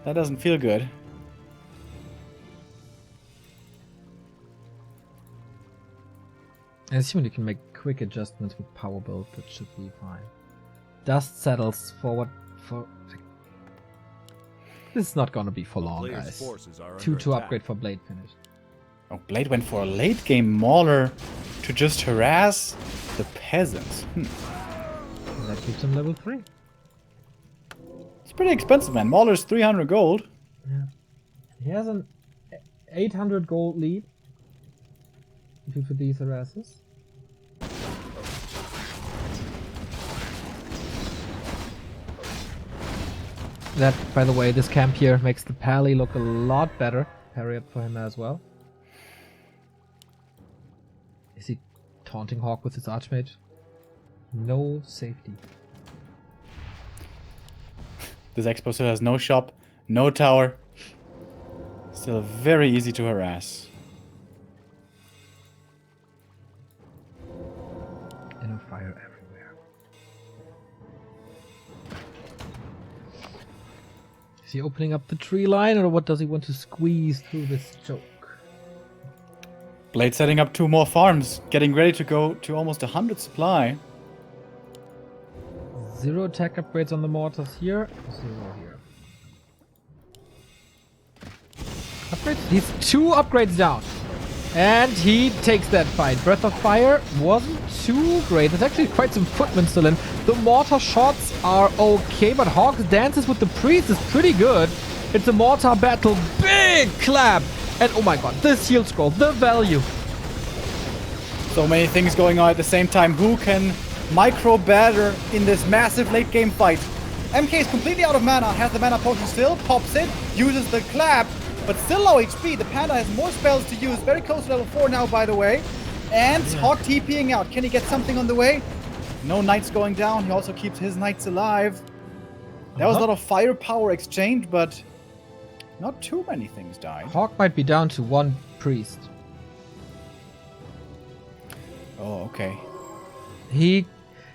that doesn't feel good. I assume you can make quick adjustments with power build, that should be fine. Dust settles forward for... This is not gonna be for long, guys. 2-2 upgrade for Blade finished. Oh, Blade went for a late game Mauler to just harass the peasants. And that keeps him level 3. It's pretty expensive, man. Mauler's 300 gold. Yeah. He has an 800 gold lead. Due to these harasses. That, by the way, this camp here makes the Pally look a lot better. Parry up for him as well. Is he taunting HawK with his Archmage? No safety. This Expo still has no shop, no tower. Still very easy to harass. Inner fire everywhere. Is he opening up the tree line, or what does he want to squeeze through this choke? Blade setting up 2 more farms, getting ready to go to almost 100 supply. 0 attack upgrades on the mortars here, 0 here. Upgrades? He's 2 upgrades down. And he takes that fight. Breath of Fire wasn't too great. There's actually quite some footmen still in. The mortar shots are okay, but HawK's dances with the priest is pretty good. It's a mortar battle. Big clap. And oh my god, this heal scroll, the value. So many things going on at the same time. Who can micro batter in this massive late game fight? MK is completely out of mana, has the mana potion still, pops it, uses the clap, but still low HP. The Panda has more spells to use, very close to level 4 now, by the way. And HawK TPing out. Can he get something on the way? No knights going down. He also keeps his knights alive. There was a lot of firepower exchange, but not too many things died. HawK might be down to 1 priest. Oh, okay. He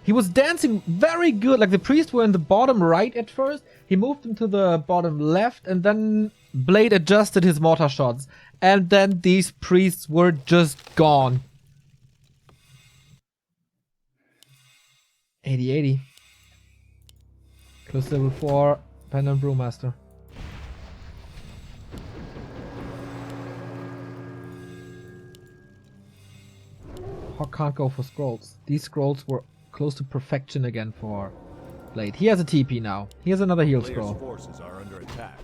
was dancing very good. Like the priests were in the bottom right at first. He moved them to the bottom left, and then Blade adjusted his mortar shots. And then these priests were just gone. 80-80. Close to level 4, Panda and Brewmaster. HawK can't go for scrolls. These scrolls were close to perfection again for Blade. He has a TP now. He has another heal Players' scroll. forces are under attack.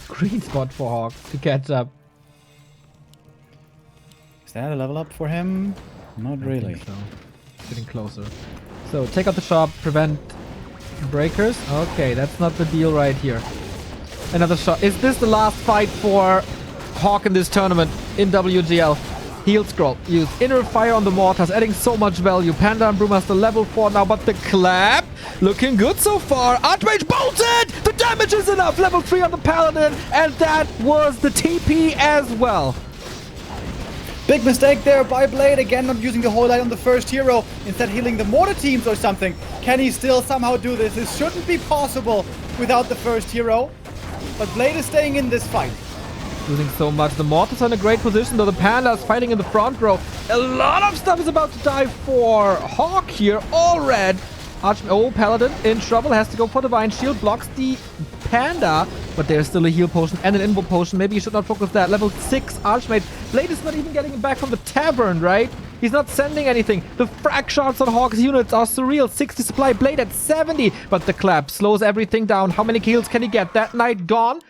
Green spot for HawK to catch up. Is that a level up for him? Not really. I think so. Getting closer. So take out the shop, prevent breakers. Okay, that's not the deal right here. Another shot. Is this the last fight for HawK in this tournament in WGL? Heal scroll. Use inner fire on the mortars, adding so much value. Panda and Brewmaster level 4 now, but the clap looking good so far. Archmage bolted! The damage is enough. Level 3 on the Paladin, and that was the TP as well. Big mistake there by Blade. Again, not using the whole light on the first hero. Instead healing the mortar teams or something. Can he still somehow do this? This shouldn't be possible without the first hero. But Blade is staying in this fight. Losing so much. The mortars are in a great position, though the Pandas fighting in the front row. A lot of stuff is about to die for HawK here. All red. Paladin in trouble. Has to go for Divine Shield. Blocks the Panda. But there's still a heal potion and an invo potion. Maybe you should not focus that. Level 6 Archmage. Blade is not even getting it back from the tavern, right? He's not sending anything. The frag shots on HawK's units are surreal. 60 supply. Blade at 70. But the clap slows everything down. How many kills can he get? That knight gone.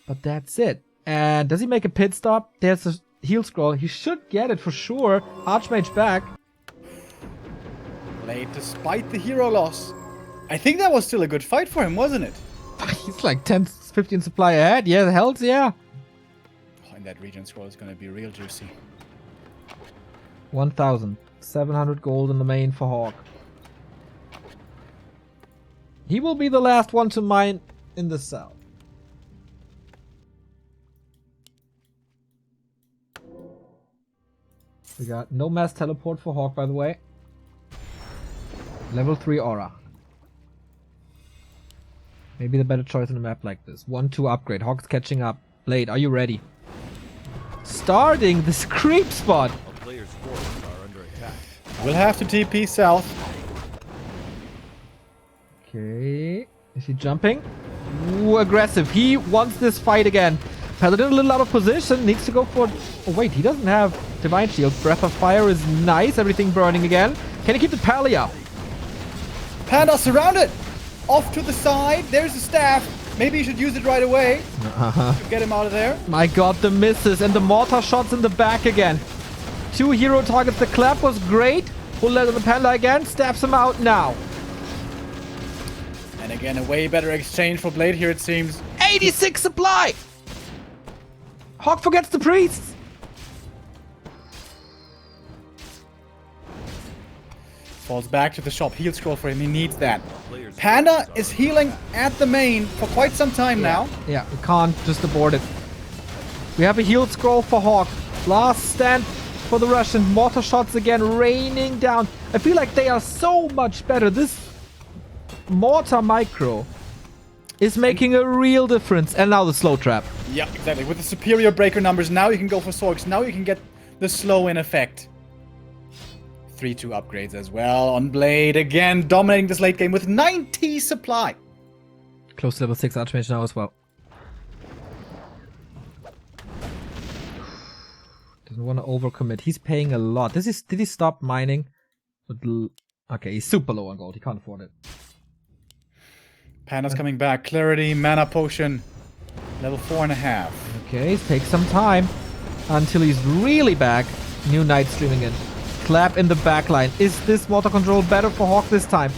But that's it. And does he make a pit stop? There's a heal scroll. He should get it for sure. Archmage back. Blade, despite the hero loss. I think that was still a good fight for him, wasn't it? He's like 10, 15 supply ahead. Yeah, hells yeah. Oh, and that region scroll is going to be real juicy. 1,700 gold in the main for HawK. He will be the last one to mine in the south. We got no mass teleport for HawK, by the way. Level 3 aura. Maybe the better choice in a map like this. 1-2 upgrade. HawK's catching up. Blade, are you ready? Starting this creep spot. A player's forces are under attack. We'll have to TP south. Okay. Is he jumping? Ooh, aggressive. He wants this fight again. Paladin a little out of position. Needs to go for... Oh, wait. He doesn't have Divine Shield. Breath of Fire is nice. Everything burning again. Can he keep the Palia? Panda surrounded. Off to the side. There's the staff. Maybe you should use it right away. To get him out of there. My god, the misses. And the mortar shots in the back again. 2 hero targets. The clap was great. Pull out of the Panda again. Stabs him out now. And again, a way better exchange for Blade here, it seems. 86 supply! HawK forgets the priests! Falls back to the shop. Heal scroll for him. He needs that. Panda is healing at the main for quite some time now. Yeah, we can't just abort it. We have a heal scroll for HawK. Last stand for the Russian. Mortar shots again raining down. I feel like they are so much better. This mortar micro is making a real difference. And now the slow trap. Yeah, exactly. With the superior breaker numbers, now you can go for Sorks. Now you can get the slow in effect. 3-2 upgrades as well on Blade. Again, dominating this late game with 90 supply. Close to level 6 Archmage now as well. Doesn't want to overcommit. He's paying a lot. Did he stop mining? Okay, he's super low on gold. He can't afford it. Panda's coming back. Clarity, mana potion. Level 4.5. Okay, takes some time until he's really back. New Knight streaming in. Clap in the backline. Is this water control better for HawK this time?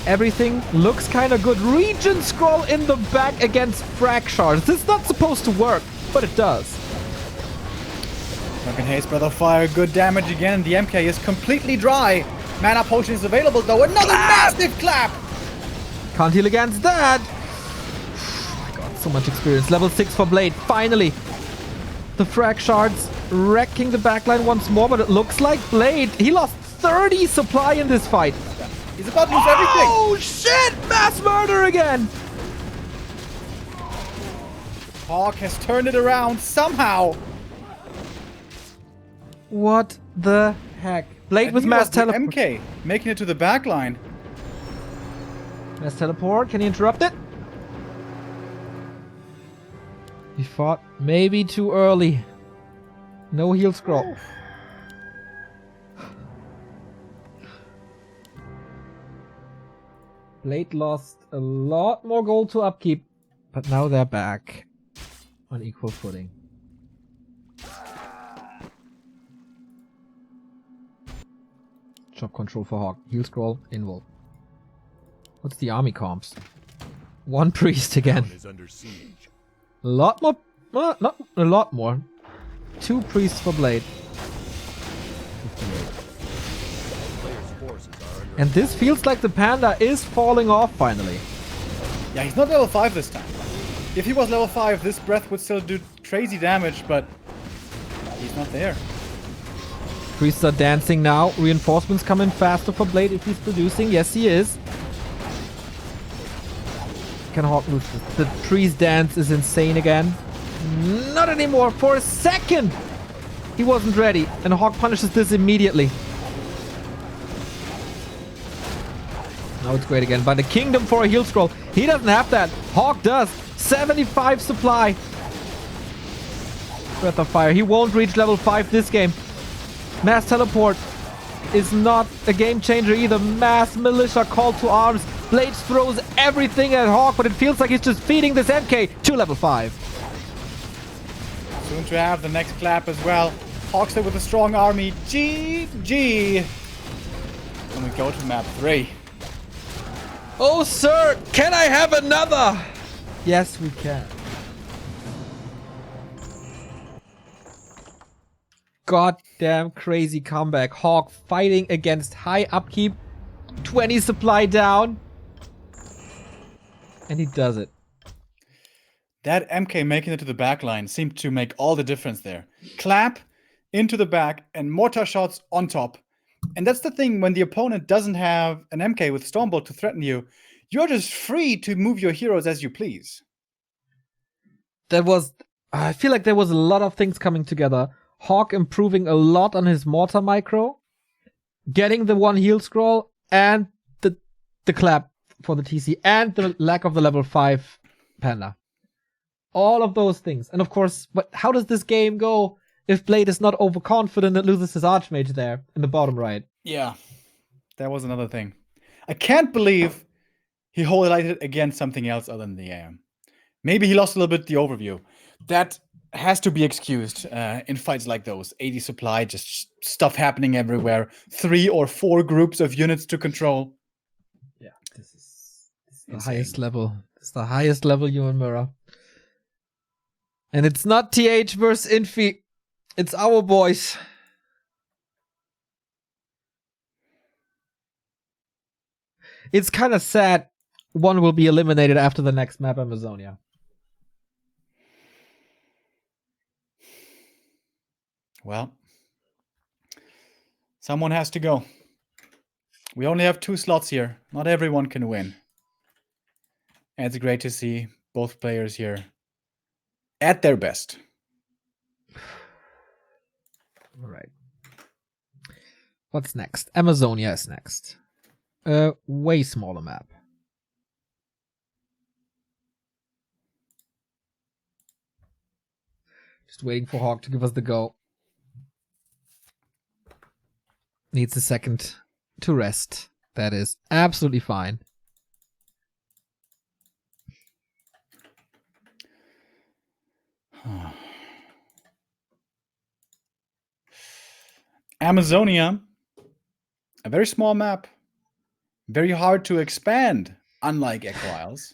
Everything looks kind of good. Region scroll in the back against frag shards. This is not supposed to work, but it does. Drunken Haste, Breath of Fire, good damage again. The MK is completely dry. Mana potion is available though. Another massive clap! Can't heal against that. Oh my god, so much experience. Level 6 for Blade. Finally. The frag shards wrecking the backline once more, but it looks like Blade. He lost 30 supply in this fight. He's about to lose everything. Oh shit! Mass murder again! HawK has turned it around somehow. What the heck? Blade And with he mass was the teleport. MK making it to the back line. Mass teleport. Can he interrupt it? He fought maybe too early. No heal scroll. Blade lost a lot more gold to upkeep, but now they're back on equal footing. Job control for HawK. Heal scroll, invul. What's the army comps? One priest again. Town is under siege. A lot more. Not a lot more. 2 priests for Blade. 58. Players' forces are under And this feels like the Panda is falling off finally. Yeah, he's not level 5 this time. If he was level 5, this breath would still do crazy damage, but he's not there. Priests are dancing now. Reinforcements come in faster for Blade if he's producing. Yes, he is. Can HawK lose this? The trees dance is insane again. Not anymore. For a second, he wasn't ready. And HawK punishes this immediately. Now it's great again. By the Kingdom for a heal scroll. He doesn't have that. HawK does. 75 supply. Breath of Fire. He won't reach level 5 this game. Mass teleport is not a game changer either. Mass militia call to arms. Blade throws everything at HawK, but it feels like he's just feeding this MK to level 5. Soon to have the next clap as well. HawK's there with a strong army. GG. And we go to map 3. Oh, sir, can I have another? Yes, we can. Goddamn crazy comeback. HawK fighting against high upkeep. 20 supply down. And he does it. That MK making it to the back line seemed to make all the difference there. Clap into the back and mortar shots on top. And that's the thing, when the opponent doesn't have an MK with Stormbolt to threaten you, you're just free to move your heroes as you please. I feel like there was a lot of things coming together. HawK improving a lot on his mortar micro, getting the 1 heal scroll, and the clap for the TC, and the lack of the level 5 Panda. All of those things. And of course, but how does this game go if Blade is not overconfident and loses his Archmage there in the bottom right? Yeah, that was another thing. I can't believe he highlighted against something else other than the AM. Maybe he lost a little bit the overview. That has to be excused in fights like those. 80 supply, just stuff happening everywhere. 3 or 4 groups of units to control. Yeah, this is the highest level. It's the highest level human mirror. And it's not TH versus Infi. It's our boys. It's kind of sad one will be eliminated after the next map, Amazonia. Well, someone has to go. We only have 2 slots here. Not everyone can win. And it's great to see both players here at their best. All right. What's next? Amazonia is next. A way smaller map. Just waiting for HawK to give us the go. Needs a second to rest. That is absolutely fine. Amazonia. A very small map. Very hard to expand, unlike Echo Isles.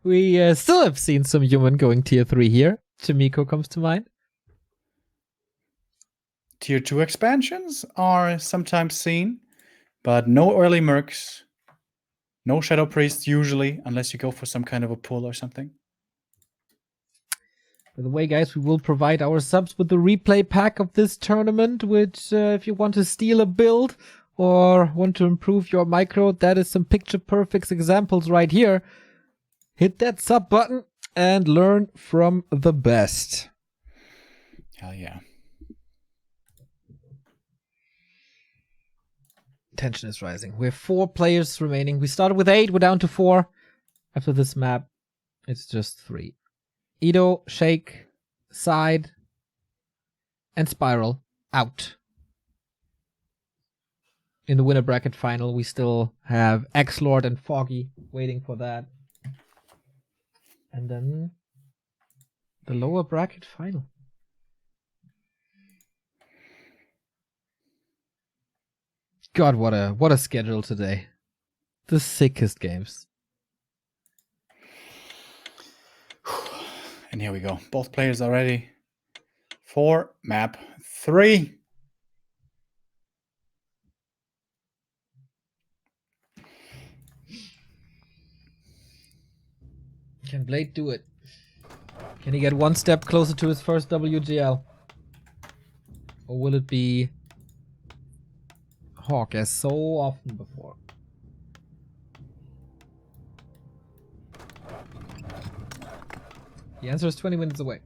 We still have seen some human going tier 3 here. Chimiko comes to mind. Tier 2 expansions are sometimes seen, but no early mercs. No Shadow Priests usually, unless you go for some kind of a pull or something. By the way, guys, we will provide our subs with the replay pack of this tournament, which if you want to steal a build or want to improve your micro, that is some picture perfect examples right here. Hit that sub button and learn from the best. Hell yeah. Tension is rising. We have 4 players remaining. We started with 8, we're down to 4. After this map, it's just 3. Ido, Shake, Side, and Spiral out. In the winner bracket final, we still have X-Lord and Foggy waiting for that. And then the lower bracket final. God, what a schedule today. The sickest games. And here we go. Both players are ready for map 3. Can Blade do it? Can he get one step closer to his first WGL? Or will it be HawK as so often before? The answer is 20 minutes away.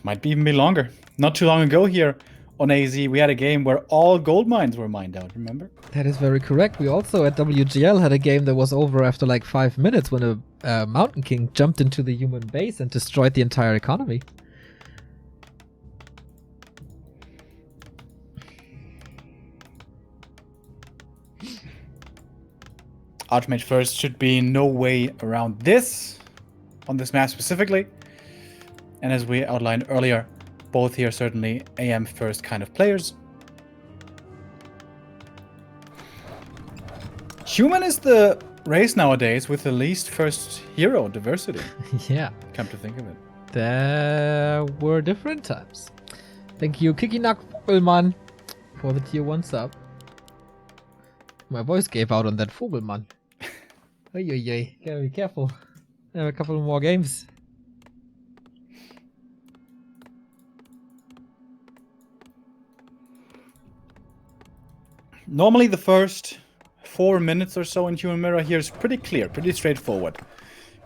Might even be longer. Not too long ago here on AZ, we had a game where all gold mines were mined out, remember? That is very correct. We also at WGL had a game that was over after like 5 minutes when a Mountain King jumped into the human base and destroyed the entire economy. Archmage first should be no way around this, on this map specifically. And as we outlined earlier, both here certainly AM first kind of players. Human is the race nowadays with the least first hero diversity. Yeah. Come to think of it. There were different times. Thank you, Kikinak Vogelmann, for the tier 1 sub. My voice gave out on that Vogelmann. Oy, gotta be careful. I have a couple more games. Normally the first 4 minutes or so in Human Mirror here is pretty clear, pretty straightforward.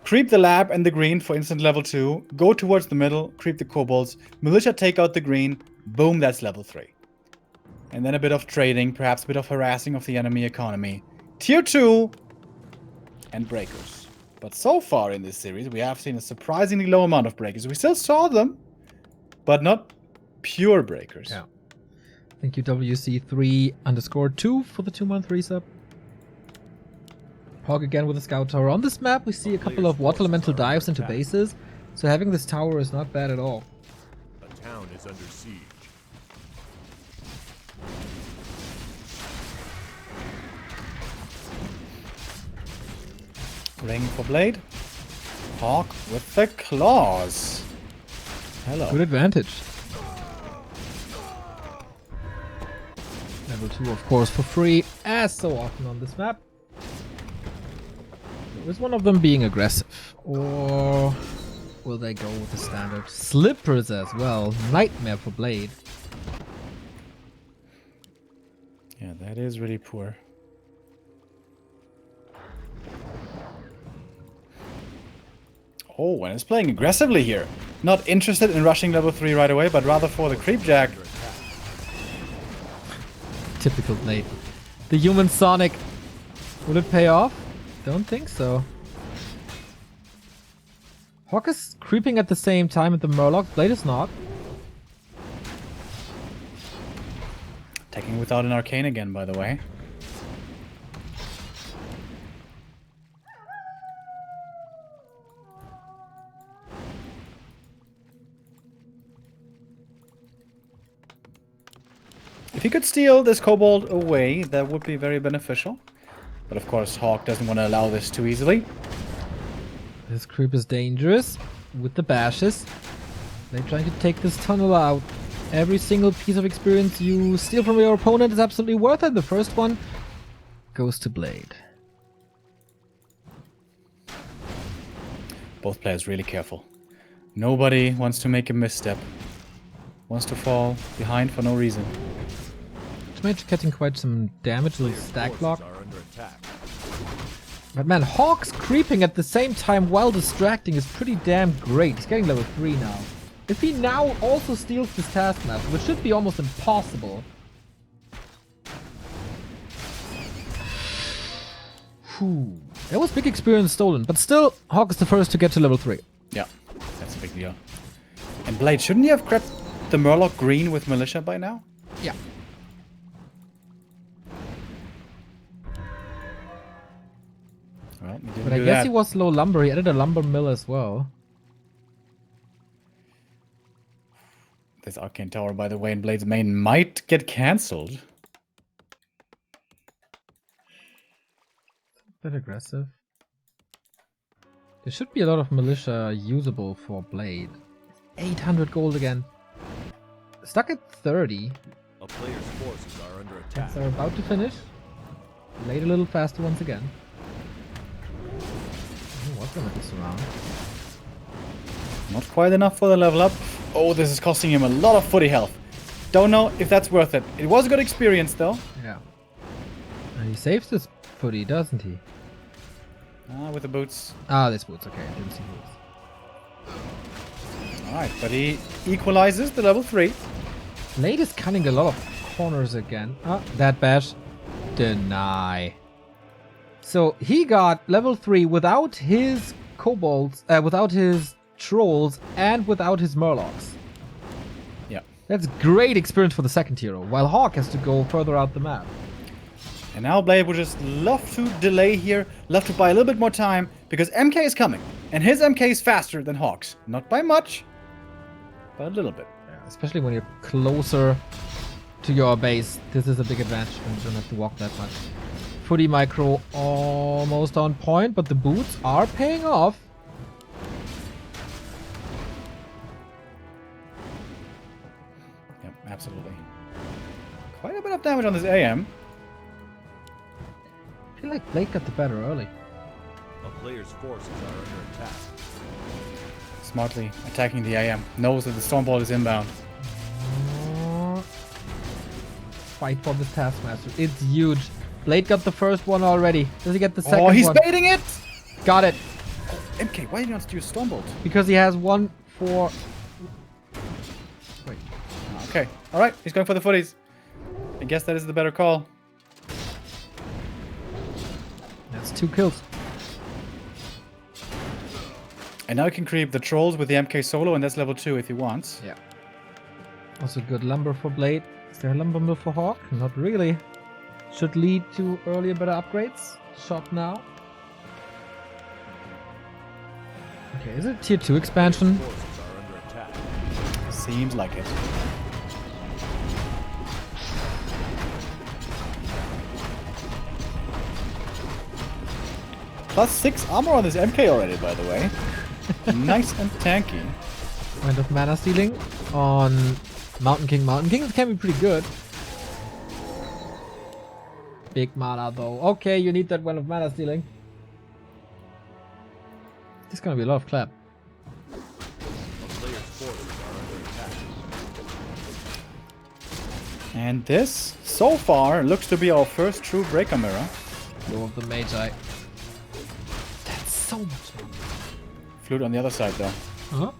Creep the lab and the green for instant level 2, go towards the middle, creep the kobolds, militia take out the green, boom, that's level 3. And then a bit of trading, perhaps a bit of harassing of the enemy economy. Tier 2 and breakers. But so far in this series we have seen a surprisingly low amount of breakers. We still saw them, but not pure breakers. Yeah. Thank you, WC3_2 for the 2-month resub. HawK again with a scout tower. On this map we see a couple of water elemental dives into bases, so having this tower is not bad at all. A town is under siege. Ring for Blade. HawK with the claws. Hello. Good advantage. Level 2, of course, for free, as so often on this map. Is one of them being aggressive? Or will they go with the standard? Slippers as well. Nightmare for Blade. Yeah, that is really poor. Oh, and it's playing aggressively here. Not interested in rushing level 3 right away, but rather for the creep jack. Typical Blade. The human Sonic. Will it pay off? Don't think so. HawK is creeping at the same time at the Murloc. Blade is not. Attacking without an arcane again, by the way. If he could steal this Kobold away, that would be very beneficial. But of course, HawK doesn't want to allow this too easily. This creep is dangerous with the bashes. They're trying to take this tunnel out. Every single piece of experience you steal from your opponent is absolutely worth it. The first one goes to Blade. Both players really careful. Nobody wants to make a misstep. Wants to fall behind for no reason. Mage getting quite some damage with Players' stack forces block. are under attack. But man, HawK's creeping at the same time while distracting is pretty damn great. He's getting level 3 now. If he now also steals this Taskmaster, which should be almost impossible. Whew. That was big experience stolen, but still, HawK is the first to get to level 3. Yeah, that's a big deal. And Blade, shouldn't you have grabbed the Murloc green with Militia by now? Yeah. Well, he didn't But I do guess that. he was low lumber. He added a lumber mill as well. This Arcane Tower, by the way, in Blade's main might get cancelled. Bit aggressive. There should be a lot of militia usable for Blade. 800 gold again. Stuck at 30. A player's forces are under attack. They're about to finish. Blade a little faster once again. What's gonna be surround? Not quite enough for the level up. Oh, this is costing him a lot of footy health. Don't know if that's worth it. It was a good experience, though. Yeah. And he saves this footy, doesn't he? With the boots. Ah, this boots. Okay, I didn't see boots. Alright, but he equalizes the level 3. Blade is cutting a lot of corners again. Ah, that bash. Deny. So he got level 3 without his kobolds, without his trolls, and without his murlocs. Yeah. That's great experience for the second hero, while HawK has to go further out the map. And now Blade would just love to delay here, love to buy a little bit more time, because MK is coming. And his MK is faster than HawK's. Not by much, but a little bit. Yeah, especially when you're closer to your base. This is a big advantage when you don't have to walk that much. Footy micro almost on point, but the boots are paying off. Yep, absolutely. Quite a bit of damage on this AM. I feel like Blade got the better early. A player's forces are under attack. Smartly attacking the AM. Knows that the Stormbolt is inbound. Fight for this Taskmaster. It's huge. Blade got the first one already. Does he get the second Oh, he's one? baiting it! Got it. MK, why did you not use Stormbolt? Because he has one for... Wait. Okay, alright, he's going for the footies. I guess that is the better call. That's 2 kills. And now he can creep the trolls with the MK solo, and that's level 2 if he wants. Yeah. Also good lumber for Blade. Is there a lumber mill for HawK? Not really. Should lead to earlier better upgrades. Shop now. Okay, is it tier 2 expansion? Forces are under attack. Seems like it. Plus 6 armor on this MK already, by the way. Nice and tanky. Point of mana stealing on Mountain King. Mountain King can be pretty good. Big mana though. Okay, you need that one of mana stealing. This is gonna be a lot of clap. A player's forces are under attack. And this, so far, looks to be our first true Breaker Mirror. Go of the Magi. That's so much mana. Flute on the other side, though. Huh?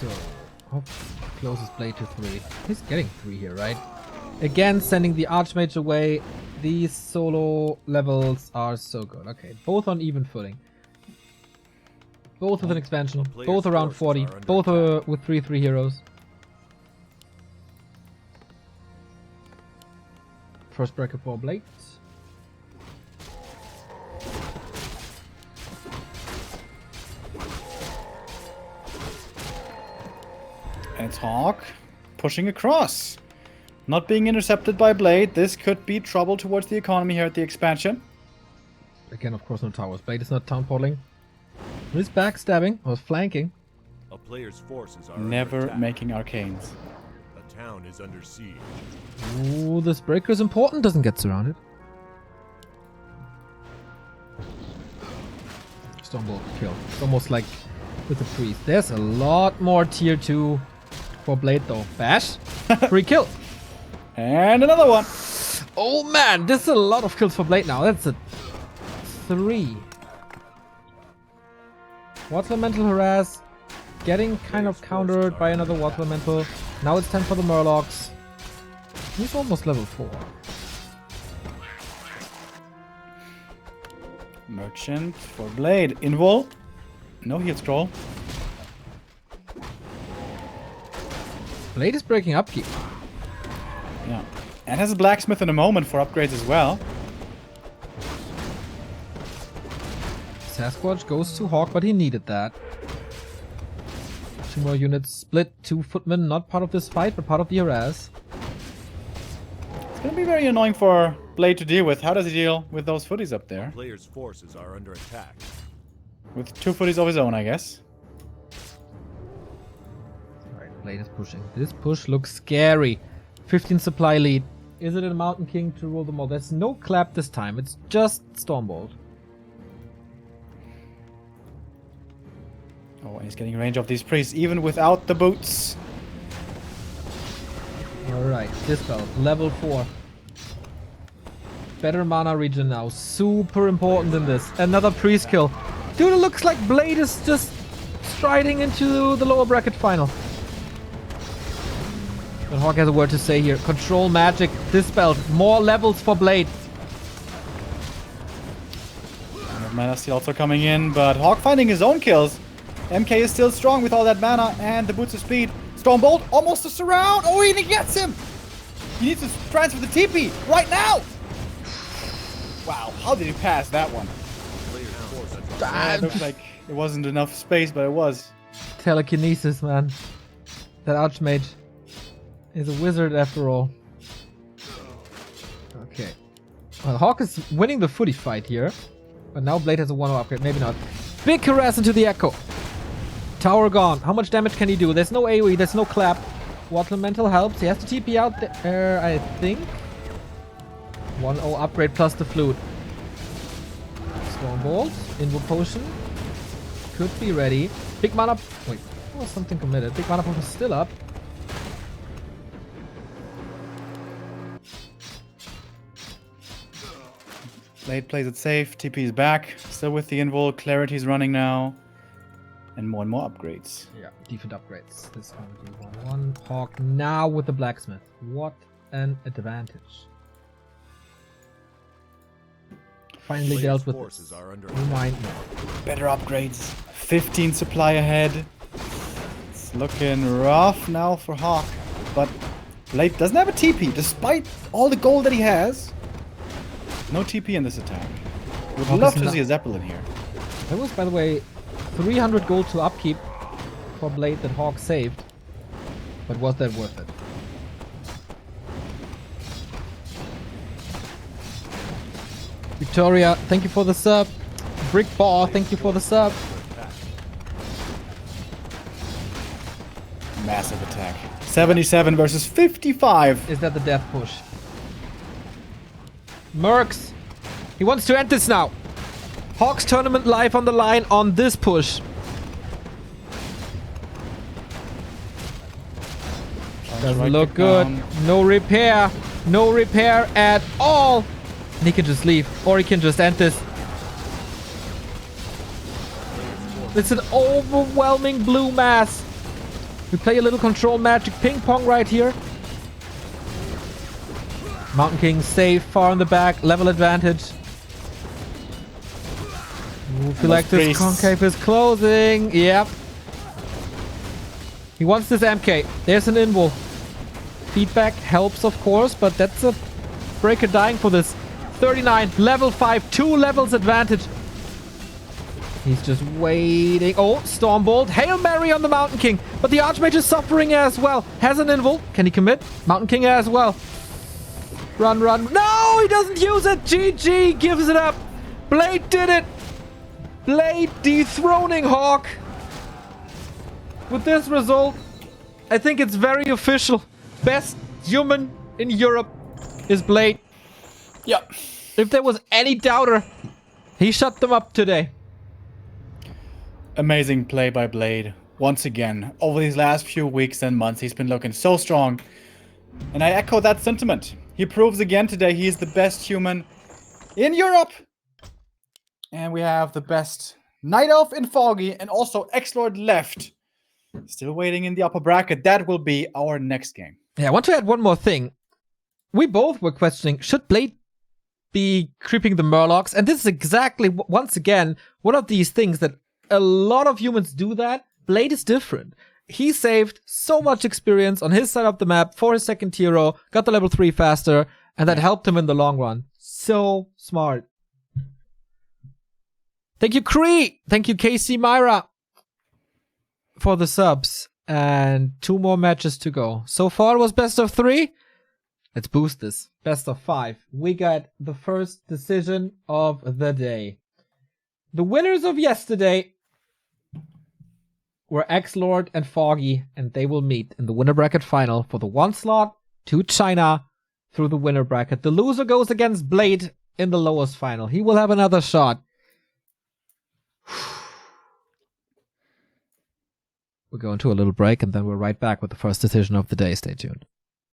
So, HawK closes Blade to 3. He's getting 3 here, right? Again, sending the Archmage away. These solo levels are so good. Okay, both on even footing. Both with an expansion. Both around 40. Both with 3/3 heroes. First breaker for Blade. That's HawK pushing across. Not being intercepted by Blade. This could be trouble towards the economy here at the expansion. Again, of course, no towers. Blade is not town portaling. He's backstabbing or flanking. A player's forces are Never under attack. making arcanes. The town is under siege. Ooh, this breaker is important. Doesn't get surrounded. Stormbolt kill. It's almost like with the priest. There's a lot more tier 2 for Blade though. Bash. Free kill. And another one. Oh man, this is a lot of kills for Blade now. That's a 3. Water Elemental harass. Getting kind of countered by another Water Elemental. Now it's time for the Murlocs. He's almost level 4. Merchant for Blade. Invul. No heal scroll. Blade is breaking upkeep. Yeah. And has a blacksmith in a moment for upgrades as well. Sasquatch goes to HawK, but he needed that. 2 more units split. 2 footmen, not part of this fight, but part of the harass. It's gonna be very annoying for Blade to deal with. How does he deal with those footies up there? Player's forces are under attack. With 2 footies of his own, I guess. Alright, Blade is pushing. This push looks scary. 15 supply lead. Is it a Mountain King to rule them all? There's no clap this time. It's just Stormbolt. Oh, and he's getting range of these priests, even without the boots. Alright, Dispel. Level 4. Better mana region now. Super important in this. Another priest kill. Dude, it looks like Blade is just striding into the lower bracket final. But HawK has a word to say here. Control magic. Dispel. More levels for Blade. Mana Steal also coming in, but HawK finding his own kills. MK is still strong with all that mana and the boots of speed. Stormbolt almost a surround. Oh, he gets him. He needs to transfer the TP right now. Wow, how did he pass that one? Player's forces are It looked like it wasn't enough space, but it was. Telekinesis, man. That Archmage is a wizard after all. Okay. Well, HawK is winning the footy fight here. But now Blade has a 1-0 upgrade. Maybe not. Big harass into the Echo. Tower gone. How much damage can he do? There's no AoE. There's no clap. Water Elemental helps. He has to TP out there, I think. 1-0 upgrade plus the flute. Stormbolt. Invo Potion. Could be ready. Big mana... Wait. Oh, something committed. Big mana potion is still up. Blade plays it safe. TP is back. Still with the invul. Clarity's running now. And more upgrades. Yeah, defense upgrades. This is going to be 1-1. HawK now with the blacksmith. What an advantage. Finally Player's dealt with forces this. are under Remind me. Better upgrades. 15 supply ahead. It's looking rough now for HawK. But Blade doesn't have a TP, despite all the gold that he has. No TP in this attack. Would HawK love is to not- see a Zeppelin here. That was, by the way, 300 gold to upkeep for Blade that HawK saved. But was that worth it? Victoria, thank you for the sub. Brick Ball, thank you for the sub. Massive attack. 77 versus 55. Is that the death push? Mercs! He wants to end this now! HawK's tournament life on the line on this push. Doesn't Right look click good. down. No repair. No repair at all. And he can just leave. Or he can just end this. It's an overwhelming blue mass. We play a little control magic ping pong right here. Mountain King safe, far in the back, level advantage. Ooh, feel like this priests. concave is closing. Yep. He wants this MK. There's an invul. Feedback helps, of course, but that's a breaker dying for this. 39, level 5, 2 levels advantage. He's just waiting. Oh, Stormbolt. Hail Mary on the Mountain King. But the Archmage is suffering as well. Has an invul. Can he commit? Mountain King as well. Run, run. No, he doesn't use it. GG gives it up. Blade did it. Blade dethroning HawK. With this result, I think it's very official. Best human in Europe is Blade. Yep. If there was any doubter, he shut them up today. Amazing play by Blade. Once again, over these last few weeks and months, he's been looking so strong. And I echo that sentiment. He proves again today he's the best human in Europe. And we have the best Night Elf in Foggy and also X-Lord left. Still waiting in the upper bracket. That will be our next game. Yeah, I want to add one more thing. We both were questioning, should Blade be creeping the Murlocs? And this is exactly, once again, one of these things that a lot of humans do that. Blade is different. He saved so much experience on his side of the map for his second hero, got the level 3 faster, and that helped him in the long run. So smart. Thank you, Kree! Thank you, KC Myra, for the subs. And 2 more matches to go. So far it was best of 3. Let's boost this. Best of 5. We got the first decision of the day. The winners of yesterday were X-Lord and Foggy, and they will meet in the winner bracket final for the 1 slot to China through the winner bracket. The loser goes against Blade in the lowest final. He will have another shot. We're going to a little break, and then we're right back with the first decision of the day. Stay tuned.